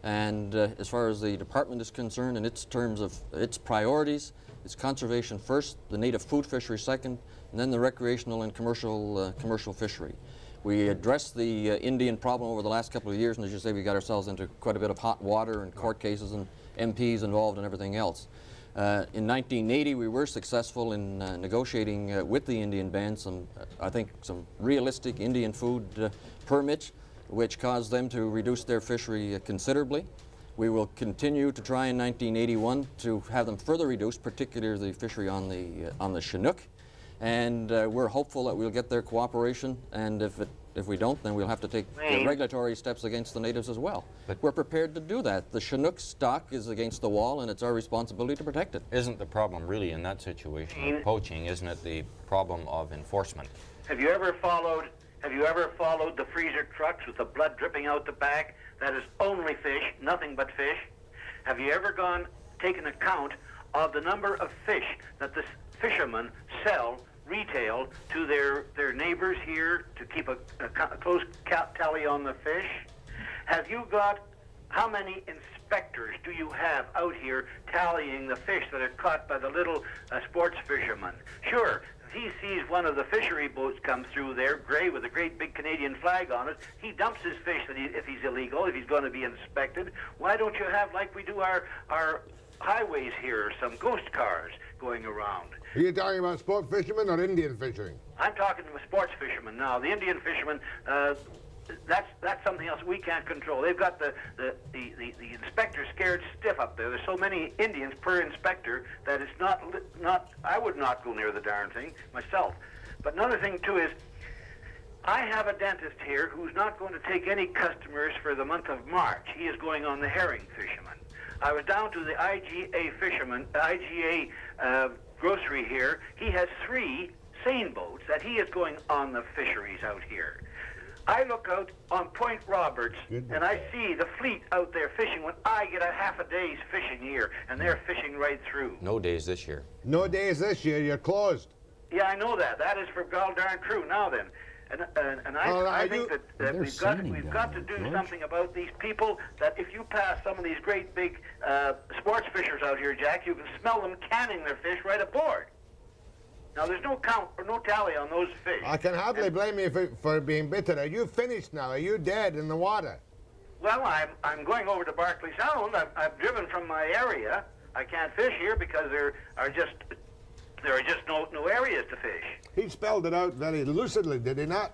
[SPEAKER 3] and as far as the department is concerned, in its terms of its priorities, it's conservation first, the native food fishery second, and then the recreational and commercial fishery. We addressed the Indian problem over the last couple of years, and as you say, we got ourselves into quite a bit of hot water and court cases and MPs involved and everything else. In 1980, we were successful in negotiating with the Indian band I think some realistic Indian food permits, which caused them to reduce their fishery considerably. We will continue to try in 1981 to have them further reduced, particularly the fishery on the Chinook. And we're hopeful that we'll get their cooperation, and if we don't, then we'll have to take regulatory steps against the natives as well. But we're prepared to do that. The Chinook stock is against the wall, and it's our responsibility to protect it.
[SPEAKER 9] Isn't the problem really in that situation of poaching, isn't it the problem of enforcement?
[SPEAKER 12] Have you ever followed the freezer trucks with the blood dripping out the back? That is only fish, nothing but fish. Have you ever taken account of the number of fish that the fishermen sell retail to their neighbors here to keep a close tally on the fish? Have you got, how many inspectors do you have out here tallying the fish that are caught by the little sports fishermen? Sure, if he sees one of the fishery boats come through there, gray with a great big Canadian flag on it, he dumps his fish if he's illegal, if he's going to be inspected. Why don't you have, like we do our highways here, some ghost cars going around?
[SPEAKER 6] Are you talking about sport fishermen or Indian fishing?
[SPEAKER 12] I'm talking with sports fishermen now. The Indian fishermen, that's something else we can't control. They've got the inspector scared stiff up there. There's so many Indians per inspector that it's not. I would not go near the darn thing myself. But another thing too is, I have a dentist here who's not going to take any customers for the month of March. He is going on the herring fishermen. I was down to the IGA grocery here. He has 3 seine boats that he is going on the fisheries out here. I look out on Point Roberts and I see the fleet out there fishing when I get a half a day's fishing here, and they're fishing right through.
[SPEAKER 9] No days this year.
[SPEAKER 6] No days this year. You're closed.
[SPEAKER 12] Yeah, I know that. That is for gol darn true now then. And I think that we've got to do something about these people, that if you pass some of these great big sports fishers out here, Jack, you can smell them canning their fish right aboard. Now, there's no count or no tally on those fish.
[SPEAKER 6] I can hardly blame you for being bitter. Are you finished now? Are you dead in the water?
[SPEAKER 12] Well, I'm going over to Barclay Sound. I've driven from my area. I can't fish here because there are just no areas to fish.
[SPEAKER 6] He spelled it out very lucidly, did he not,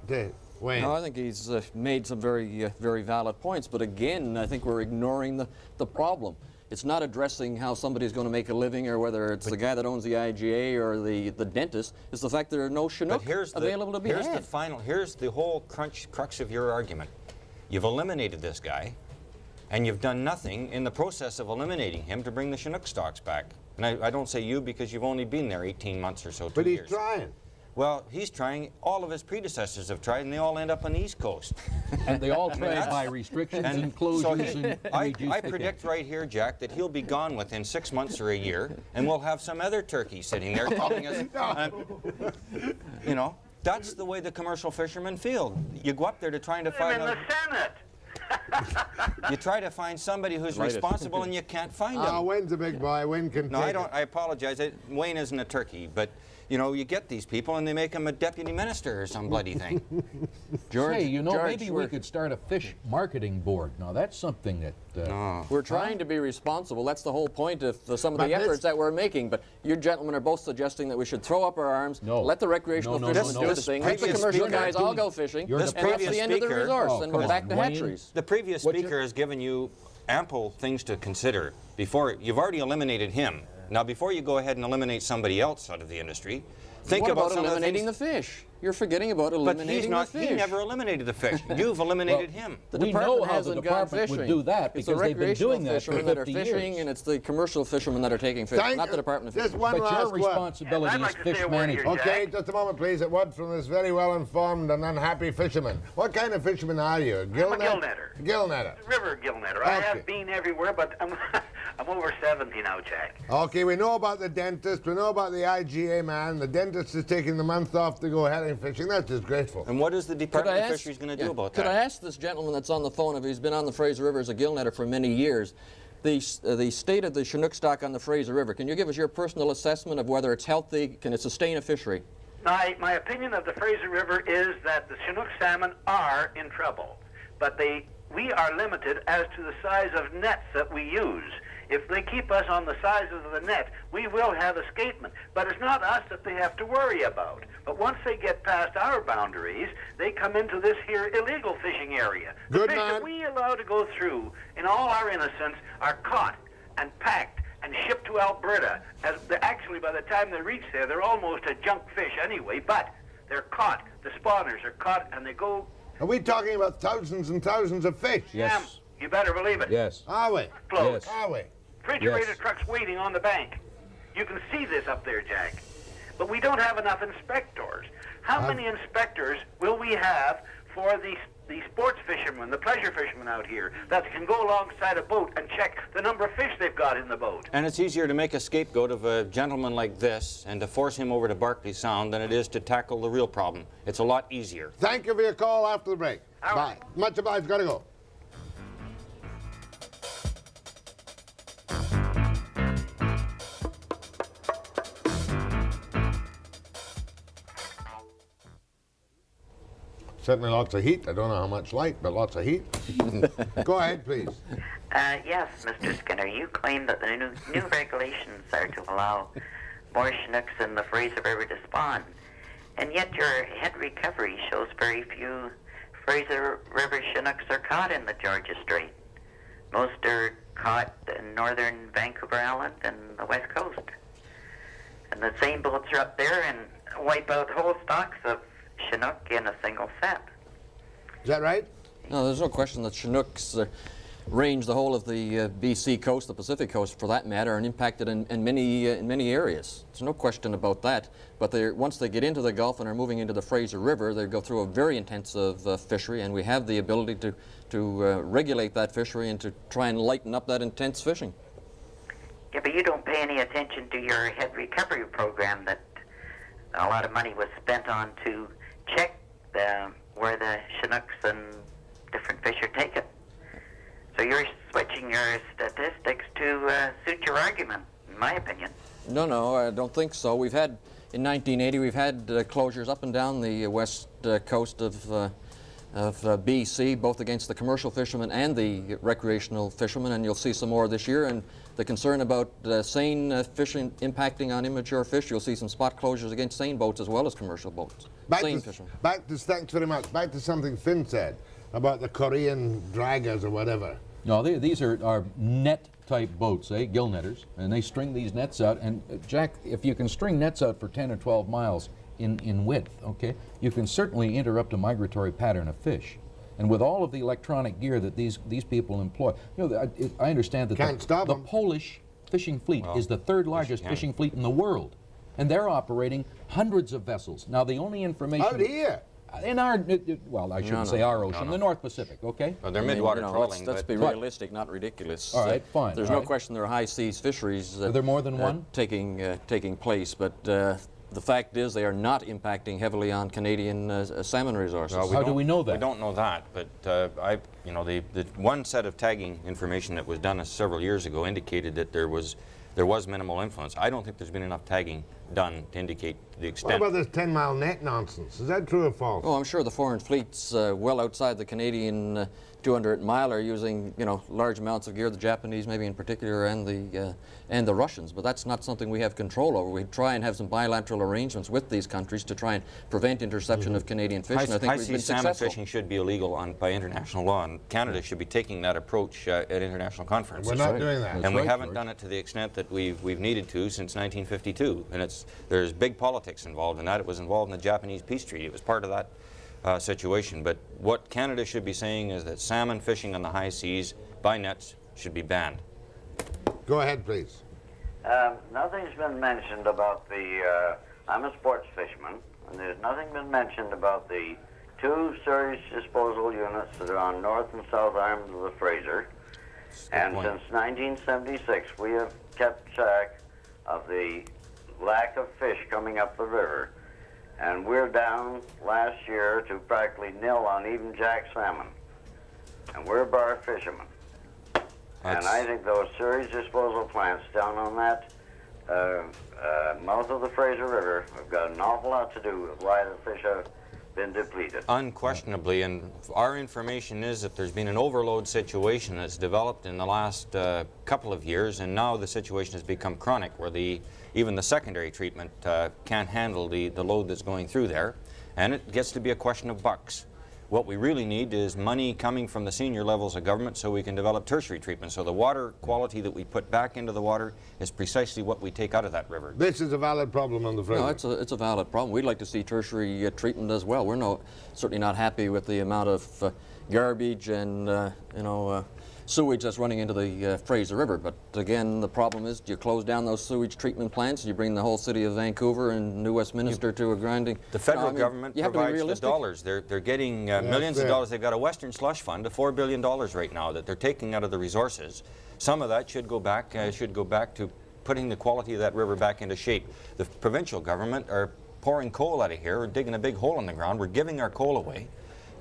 [SPEAKER 6] Wayne?
[SPEAKER 3] No, I think he's made some very valid points, but again, I think we're ignoring the problem. It's not addressing how somebody's going to make a living, or whether it's the guy that owns the IGA or the dentist. It's the fact there are no Chinook available to be had.
[SPEAKER 9] Here's the whole crux of your argument. You've eliminated this guy, and you've done nothing in the process of eliminating him to bring the Chinook stocks back. And I don't say you because you've only been there 18 months or so, 2 years.
[SPEAKER 6] But he's trying.
[SPEAKER 9] Well, he's trying. All of his predecessors have tried, and they all end up on the East Coast.
[SPEAKER 8] And they all try by restrictions and closures and
[SPEAKER 9] I predict right here, Jack, that he'll be gone within 6 months or a year, and we'll have some other turkey sitting there calling us. You know, that's the way the commercial fishermen feel. You go up there to trying to find
[SPEAKER 12] the Senate.
[SPEAKER 9] You try to find somebody who's responsible, and you can't find him.
[SPEAKER 6] Wayne's a big boy. Wayne can
[SPEAKER 9] No, I don't. I apologize. Wayne isn't a turkey, but you know, you get these people and they make him a deputy minister or some bloody thing.
[SPEAKER 8] George, hey, you know, maybe we could start a fish marketing board. Now, that's something that...
[SPEAKER 3] We're trying to be responsible. That's the whole point of some of the efforts that we're making. But you gentlemen are both suggesting that we should throw up our arms, let the recreational fishermen do the thing, let the commercial guys all go fishing, and that's the end of the resource, and we're back to hatcheries.
[SPEAKER 9] The previous speaker has given you ample things to consider. Before, you've already eliminated him. Now, before you go ahead and eliminate somebody else out of the industry, think about
[SPEAKER 3] eliminating the fish. You're forgetting about eliminating the fish.
[SPEAKER 9] He never eliminated the fish. You've eliminated him.
[SPEAKER 3] The department hasn't gone fishing.
[SPEAKER 8] Would do that because they've been doing that for 50 years.
[SPEAKER 3] That are fishing, and it's the commercial fishermen that are taking fish, not the Department of Fisheries.
[SPEAKER 6] Just one last
[SPEAKER 8] your responsibility is fish management.
[SPEAKER 6] Okay, just a moment, please. A word from this very well-informed and unhappy fisherman. What kind of fisherman are you? A gill
[SPEAKER 12] I'm a gill netter.
[SPEAKER 6] Gill netter.
[SPEAKER 12] River gill netter. Okay. I have been everywhere, but I'm over 70 now, Jack.
[SPEAKER 6] Okay, we know about the dentist. We know about the IGA man. The dentist is taking the month off to go herring fishing. That's disgraceful.
[SPEAKER 9] And what is the Department of Fisheries going to do about that?
[SPEAKER 3] Could I ask this gentleman that's on the phone, if he's been on the Fraser River as a gill netter for many years, the state of the Chinook stock on the Fraser River, can you give us your personal assessment of whether it's healthy, can it sustain a fishery?
[SPEAKER 12] My opinion of the Fraser River is that the Chinook salmon are in trouble, but we are limited as to the size of nets that we use. If they keep us on the size of the net, we will have escapement. But it's not us that they have to worry about. But once they get past our boundaries, they come into this here illegal fishing area. The
[SPEAKER 6] Good
[SPEAKER 12] fish
[SPEAKER 6] man.
[SPEAKER 12] that we allow to go through, in all our innocence, are caught and packed and shipped to Alberta. Actually, by the time they reach there, they're almost a junk fish anyway, but they're caught. The spawners are caught, and they go...
[SPEAKER 6] Are we talking about thousands and thousands of fish?
[SPEAKER 8] Yes.
[SPEAKER 12] You better believe it.
[SPEAKER 8] Yes.
[SPEAKER 6] Are we?
[SPEAKER 12] Close.
[SPEAKER 8] Yes.
[SPEAKER 6] Are we?
[SPEAKER 12] Refrigerator
[SPEAKER 8] Yes.
[SPEAKER 12] trucks waiting on the bank. You can see this up there, Jack. But we don't have enough inspectors. How many inspectors will we have for the sports fishermen, the pleasure fishermen out here, that can go alongside a boat and check the number of fish they've got in the boat?
[SPEAKER 9] And it's easier to make a scapegoat of a gentleman like this and to force him over to Barclay Sound than it is to tackle the real problem. It's a lot easier.
[SPEAKER 6] Thank you for your call after the break.
[SPEAKER 12] All
[SPEAKER 6] Bye.
[SPEAKER 12] right.
[SPEAKER 6] Much obliged. Gotta go. Certainly lots of heat. I don't know how much light, but lots of heat. Go ahead, please.
[SPEAKER 13] Yes, Mr. Skinner, you claim that the new regulations are to allow more Chinooks in the Fraser River to spawn, and yet your head recovery shows very few Fraser River Chinooks are caught in the Georgia Strait. Most are caught in northern Vancouver Island and the west coast. And the same boats are up there and wipe out whole stocks of Chinook in a single set.
[SPEAKER 6] Is that right?
[SPEAKER 3] No, there's no question that Chinooks range the whole of the BC coast, the Pacific coast for that matter, and impacted in many areas. There's no question about that. But once they get into the Gulf and are moving into the Fraser River, they go through a very intensive fishery, and we have the ability to regulate that fishery and to try and lighten up that intense fishing.
[SPEAKER 13] Yeah, but you don't pay any attention to your head recovery program that a lot of money was spent on to check where the Chinooks and different fish are taken. So you're switching your statistics to suit your argument, in my opinion.
[SPEAKER 3] No, I don't think so. We've had, in 1980, we've had closures up and down the west coast of BC, both against the commercial fishermen and the recreational fishermen, and you'll see some more this year. And the concern about seine fishing impacting on immature fish, you'll see some spot closures against seine boats as well as commercial boats.
[SPEAKER 6] Thanks very much. Back to something Finn said about the Korean draggers or whatever.
[SPEAKER 8] No, these are net-type boats, gill netters, and they string these nets out. And Jack, if you can string nets out for 10 or 12 miles in width, okay, you can certainly interrupt a migratory pattern of fish. And with all of the electronic gear that these people employ, you know, I understand that the Polish fishing fleet is the third largest fishing fleet in the world, and they're operating hundreds of vessels. Now, the only information
[SPEAKER 6] out here.
[SPEAKER 8] In our, well, I shouldn't say our ocean, the North Pacific, okay?
[SPEAKER 9] Well, they're midwater trawling.
[SPEAKER 3] Let's be realistic, not ridiculous.
[SPEAKER 8] All right, fine.
[SPEAKER 3] There's no question there are high seas fisheries.
[SPEAKER 8] Are there more than one?
[SPEAKER 3] Taking place, but the fact is they are not impacting heavily on Canadian salmon resources.
[SPEAKER 8] How do we know that?
[SPEAKER 9] We don't know that, but the one set of tagging information that was done several years ago indicated that there was minimal influence. I don't think there's been enough tagging done to indicate the extent.
[SPEAKER 6] What about this 10-mile net nonsense? Is that true or false?
[SPEAKER 3] Oh, I'm sure the foreign fleets well outside the Canadian 200-mile are using, large amounts of gear, the Japanese maybe in particular, and the Russians. But that's not something we have control over. We try and have some bilateral arrangements with these countries to try and prevent interception of Canadian fish, and I think we've been successful.
[SPEAKER 9] High-sea salmon fishing should be illegal by international law, and Canada should be taking that approach at international conferences.
[SPEAKER 6] We're not doing that.
[SPEAKER 9] And we haven't done it to the extent that we've needed to since 1952. And there's big politics involved in that. It was involved in the Japanese peace treaty. It was part of that situation. But what Canada should be saying is that salmon fishing on the high seas by nets should be banned.
[SPEAKER 6] Go ahead, please.
[SPEAKER 14] Nothing's been mentioned about the, I'm a sports fisherman, and there's nothing been mentioned about the 2 sewage disposal units that are on north and south arms of the Fraser. And since 1976, we have kept track of the lack of fish coming up the river. And we're down last year to practically nil on even jack salmon. And we're bar fishermen. And I think those sewage disposal plants down on that mouth of the Fraser River have got an awful lot to do with why the fish been depleted.
[SPEAKER 9] Unquestionably, and our information is that there's been an overload situation that's developed in the last couple of years, and now the situation has become chronic, where even the secondary treatment can't handle the load that's going through there, and it gets to be a question of bucks. What we really need is money coming from the senior levels of government so we can develop tertiary treatment. So the water quality that we put back into the water is precisely what we take out of that river.
[SPEAKER 6] This is a valid problem on the Fraser.
[SPEAKER 3] No, it's a valid problem. We'd like to see tertiary treatment as well. We're certainly not happy with the amount of garbage and sewage that's running into the Fraser River. But again, the problem is, do you close down those sewage treatment plants? You bring the whole city of Vancouver and New Westminster to a grinding.
[SPEAKER 9] The federal government provides the dollars. They're getting millions of dollars. They've got a Western slush fund of $4 billion right now that they're taking out of the resources. Some of that should go back to putting the quality of that river back into shape. The provincial government are pouring coal out of here. We're digging a big hole in the ground. We're giving our coal away.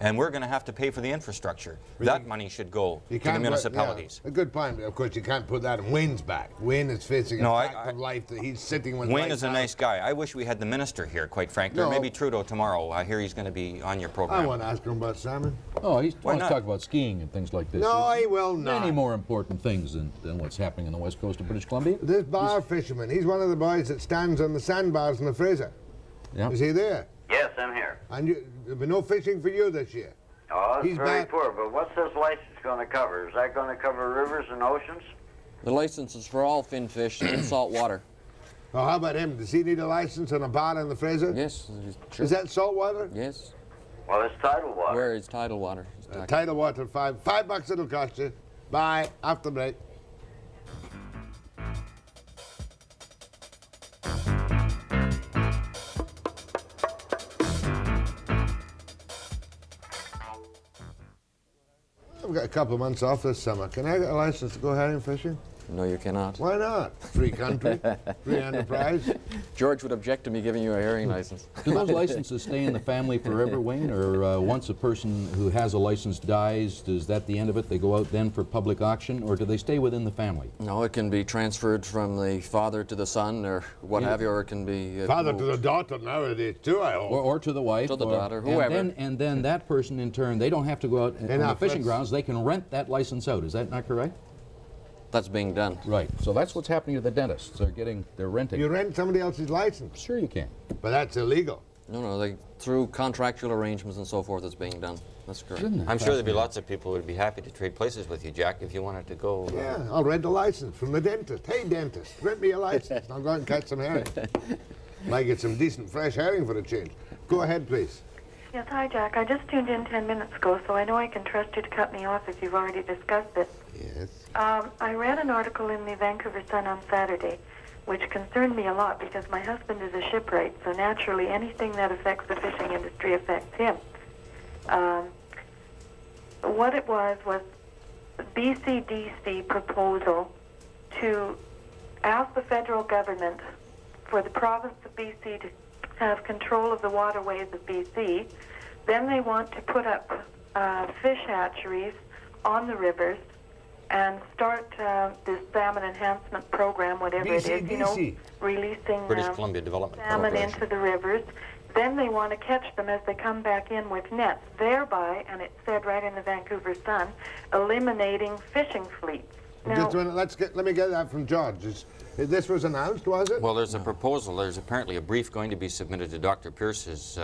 [SPEAKER 9] And we're going to have to pay for the infrastructure. That money should go to the municipalities.
[SPEAKER 6] A good point. Of course, you can't put that in Wayne's back. Wayne is facing a fact of life that he's sitting with.
[SPEAKER 9] Wayne is a nice guy. I wish we had the minister here, quite frankly. Or maybe Trudeau tomorrow. I hear he's going to be on your program.
[SPEAKER 6] I want to ask him about salmon.
[SPEAKER 8] Oh, he wants to talk about skiing and things like this.
[SPEAKER 6] No, he will not.
[SPEAKER 8] Many more important things than what's happening on the west coast of British Columbia.
[SPEAKER 6] This bar fisherman, he's one of the boys that stands on the sandbars in the Fraser.
[SPEAKER 8] Yeah.
[SPEAKER 6] Is he there?
[SPEAKER 14] Yes, I'm here.
[SPEAKER 6] And there'll be no fishing for you this year.
[SPEAKER 14] Oh, that's very poor, but what's this license going to cover? Is that going to cover rivers and oceans?
[SPEAKER 3] The license is for all fin fish in salt water.
[SPEAKER 6] Oh, how about him? Does he need a license on a bar in the Fraser?
[SPEAKER 3] Yes. Sure.
[SPEAKER 6] Is that salt water?
[SPEAKER 3] Yes.
[SPEAKER 14] Well, it's tidal water.
[SPEAKER 3] Where is tidal water?
[SPEAKER 6] Tidal water, $5 it'll cost you. Bye. After break. I've got a couple of months off this summer. Can I get a license to go herring fishing?
[SPEAKER 3] No, you cannot.
[SPEAKER 6] Why not? Free country, free enterprise.
[SPEAKER 3] George would object to me giving you a herring license.
[SPEAKER 8] Do those licenses stay in the family forever, Wayne? Or once a person who has a license dies, is that the end of it? They go out then for public auction, or do they stay within the family?
[SPEAKER 3] No, it can be transferred from the father to the son, or what have you, or it can be
[SPEAKER 6] father to the daughter nowadays too, I hope.
[SPEAKER 8] Or to the wife.
[SPEAKER 3] To the daughter, whoever.
[SPEAKER 8] And then that person in turn, they don't have to go out on the fishing grounds. They can rent that license out. Is that not correct?
[SPEAKER 3] That's being done.
[SPEAKER 8] Right. So that's what's happening to the dentists. They're renting.
[SPEAKER 6] You rent somebody else's license?
[SPEAKER 8] Sure you can.
[SPEAKER 6] But that's illegal.
[SPEAKER 3] No, through contractual arrangements and so forth, it's being done. That's correct.
[SPEAKER 9] I'm sure there'd be lots of people who would be happy to trade places with you, Jack, if you wanted to go.
[SPEAKER 6] Yeah, I'll rent a license from the dentist. Hey, dentist, rent me a license. I'll go out and catch some herring. Might get some decent fresh herring for a change. Go ahead, please.
[SPEAKER 15] Yes, hi, Jack. I just tuned in 10 minutes ago, so I know I can trust you to cut me off if you've already discussed it.
[SPEAKER 6] Yes.
[SPEAKER 15] I read an article in the Vancouver Sun on Saturday, which concerned me a lot because my husband is a shipwright, so naturally anything that affects the fishing industry affects him. What it was BCDC proposal to ask the federal government for the province of BC to have control of the waterways of BC. Then they want to put up fish hatcheries on the rivers and start this salmon enhancement program, whatever it is, releasing
[SPEAKER 9] British Columbia Development
[SPEAKER 15] salmon into the rivers. Then they want to catch them as they come back in with nets, thereby, and it said right in the Vancouver Sun, eliminating fishing fleets. Now,
[SPEAKER 6] let me get that from George. This was announced, was it?
[SPEAKER 9] Well, there's a proposal. There's apparently a brief going to be submitted to Dr. Pierce's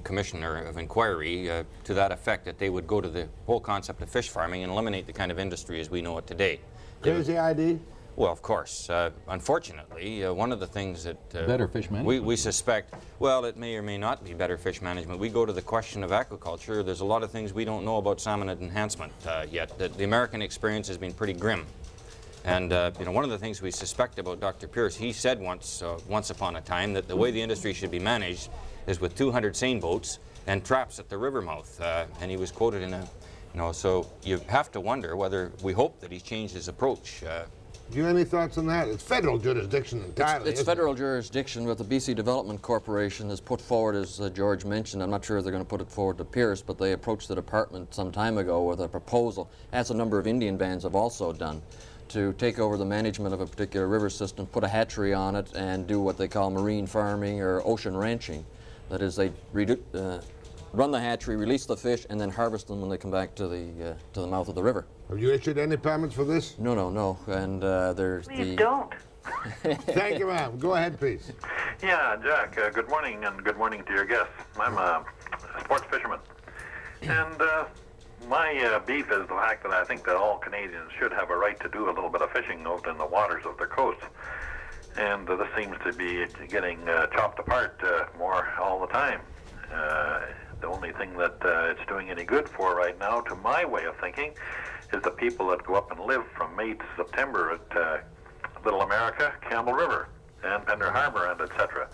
[SPEAKER 9] Commissioner of Inquiry to that effect, that they would go to the whole concept of fish farming and eliminate the kind of industry as we know it today.
[SPEAKER 6] Crazy idea?
[SPEAKER 9] Well, of course. Unfortunately, one of the things that
[SPEAKER 8] better fish management.
[SPEAKER 9] we suspect, well, it may or may not be better fish management. We go to the question of aquaculture. There's a lot of things we don't know about salmon enhancement yet. The American experience has been pretty grim. And one of the things we suspect about Dr. Pierce, he said once upon a time that the way the industry should be managed is with 200 seine boats and traps at the river mouth. And he was quoted in a, so you have to wonder whether we hope that he's changed his approach.
[SPEAKER 6] Do you have any thoughts on that? It's federal jurisdiction entirely.
[SPEAKER 3] It's federal jurisdiction, but the BC Development Corporation has put forward, as George mentioned, I'm not sure if they're going to put it forward to Pierce, but they approached the department some time ago with a proposal, as a number of Indian bands have also done, to take over the management of a particular river system, put a hatchery on it, and do what they call marine farming or ocean ranching. That is, they run the hatchery, release the fish, and then harvest them when they come back to the mouth of the river.
[SPEAKER 6] Have you issued any permits for this?
[SPEAKER 3] No. And there's
[SPEAKER 15] Please don't.
[SPEAKER 6] Thank you, ma'am. Go ahead, please.
[SPEAKER 16] Yeah, Jack, good morning, and good morning to your guests. I'm a sports fisherman. And my beef is the fact that I think that all Canadians should have a right to do a little bit of fishing out in the waters of their coast. And this seems to be getting chopped apart more all the time. The only thing that it's doing any good for right now, to my way of thinking, is the people that go up and live from May to September at Little America, Campbell River, and Pender Harbor, and etc.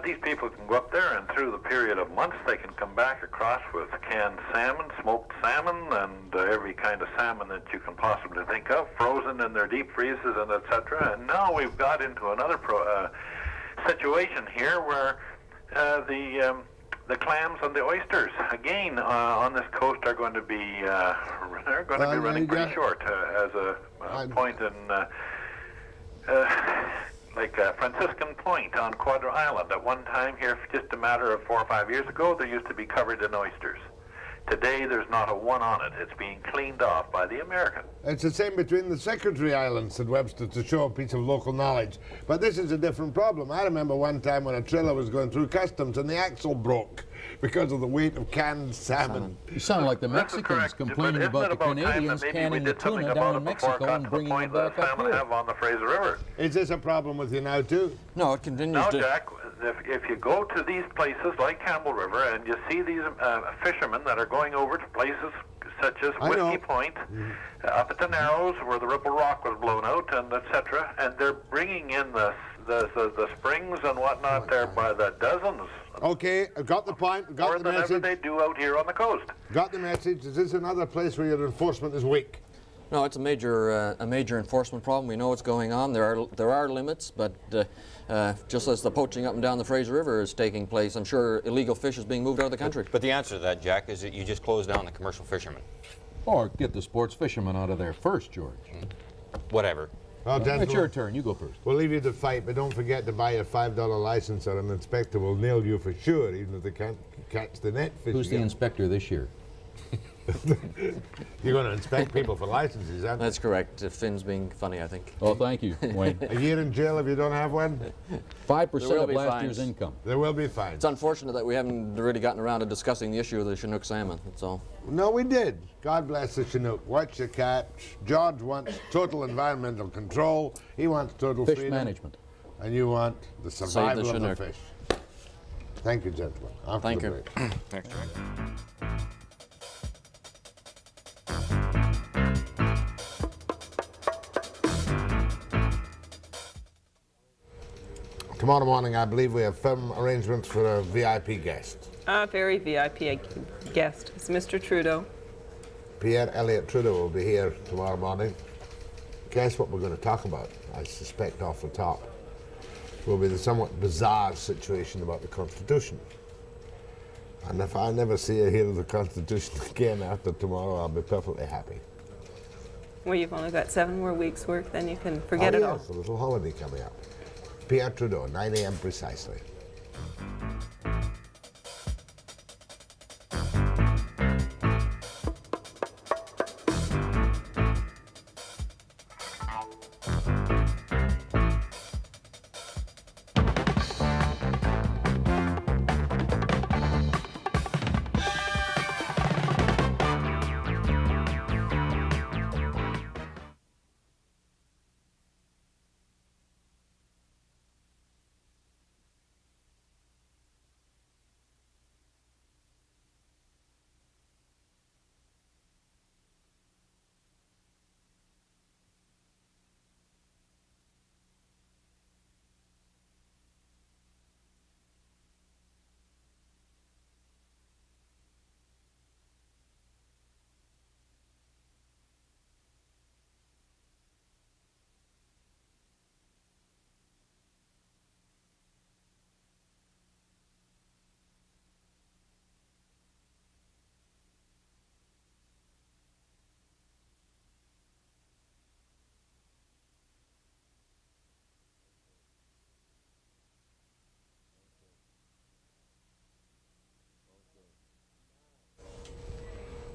[SPEAKER 16] These people can go up there, and through the period of months, they can come back across with canned salmon, smoked salmon, and every kind of salmon that you can possibly think of, frozen in their deep freezes, and etc. And now we've got into another situation here where the clams and the oysters, again, on this coast are going to be running pretty short as a point in like Franciscan Point on Quadra Island. At one time here, just a matter of 4 or 5 years ago, there used to be covered in oysters. Today, there's not a one on it. It's being cleaned off by the American.
[SPEAKER 6] It's the same between the Secretary Islands, said Webster, to show a piece of local knowledge. But this is a different problem. I remember one time when a trailer was going through customs and the axle broke because of the weight of canned salmon.
[SPEAKER 8] You sound like the Mexicans complaining about the Canadians canning the tuna down in Mexico and bringing them back up here.
[SPEAKER 16] Have on the Fraser River.
[SPEAKER 6] Is this a problem with you now, too?
[SPEAKER 3] No, it continues
[SPEAKER 16] No,
[SPEAKER 3] to...
[SPEAKER 16] Jack, if you go to these places like Campbell River and you see these fishermen that are going over to places such as Whiskey Point, up at the Narrows where the Ripple Rock was blown out, and etc., and they're bringing in the springs and whatnot there by the dozens.
[SPEAKER 6] Okay, I've got the point, got the message.
[SPEAKER 16] More than ever they do out here on the coast.
[SPEAKER 6] Got the message. Is this another place where your enforcement is weak?
[SPEAKER 3] No, it's a major enforcement problem. We know what's going on. There are limits, but just as the poaching up and down the Fraser River is taking place, I'm sure illegal fish is being moved out of the country.
[SPEAKER 9] But the answer to that, Jack, is that you just close down the commercial fishermen.
[SPEAKER 8] Or get the sports fishermen out of there first, George.
[SPEAKER 9] Whatever.
[SPEAKER 6] Well, gentlemen,
[SPEAKER 8] it's your turn. You go first.
[SPEAKER 6] We'll leave you to fight, but don't forget to buy a $5 license or an inspector will nail you for sure, even if they can't catch the net fish.
[SPEAKER 8] Who's the inspector this year?
[SPEAKER 6] You're going to inspect people for licenses, aren't you?
[SPEAKER 3] That's correct. Finn's being funny, I think.
[SPEAKER 8] Oh, thank you, Wayne.
[SPEAKER 6] A year in jail if you don't have one?
[SPEAKER 8] 5% of last year's income.
[SPEAKER 6] There will be fines.
[SPEAKER 3] It's unfortunate that we haven't really gotten around to discussing the issue of the Chinook salmon, that's all.
[SPEAKER 6] No, we did. God bless the Chinook. Watch your catch. George wants total environmental control. He wants total
[SPEAKER 8] Fish
[SPEAKER 6] freedom.
[SPEAKER 8] management.
[SPEAKER 6] And you want the survival of the
[SPEAKER 3] Chinook.
[SPEAKER 6] fish. Thank you, gentlemen. After
[SPEAKER 3] Thank
[SPEAKER 6] the
[SPEAKER 3] you.
[SPEAKER 6] break.
[SPEAKER 9] Thanks, Jack.
[SPEAKER 6] Tomorrow morning, I believe we have firm arrangements for a VIP guest.
[SPEAKER 17] A very VIP guest. It's Mr. Trudeau.
[SPEAKER 6] Pierre Elliott Trudeau will be here tomorrow morning. Guess what we're going to talk about? I suspect off the top will be the somewhat bizarre situation about the Constitution. And if I never see or hear of the Constitution again after tomorrow, I'll be perfectly happy.
[SPEAKER 17] Well, you've only got 7 more weeks' work, then you can forget it all.
[SPEAKER 6] Yes, a little holiday coming up. Pierre Trudeau, 9 a.m. precisely.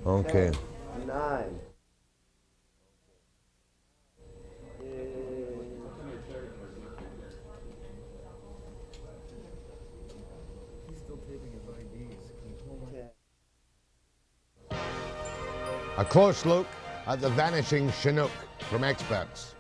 [SPEAKER 6] Okay.
[SPEAKER 18] 10, 9.
[SPEAKER 6] A close look at the vanishing Chinook from experts.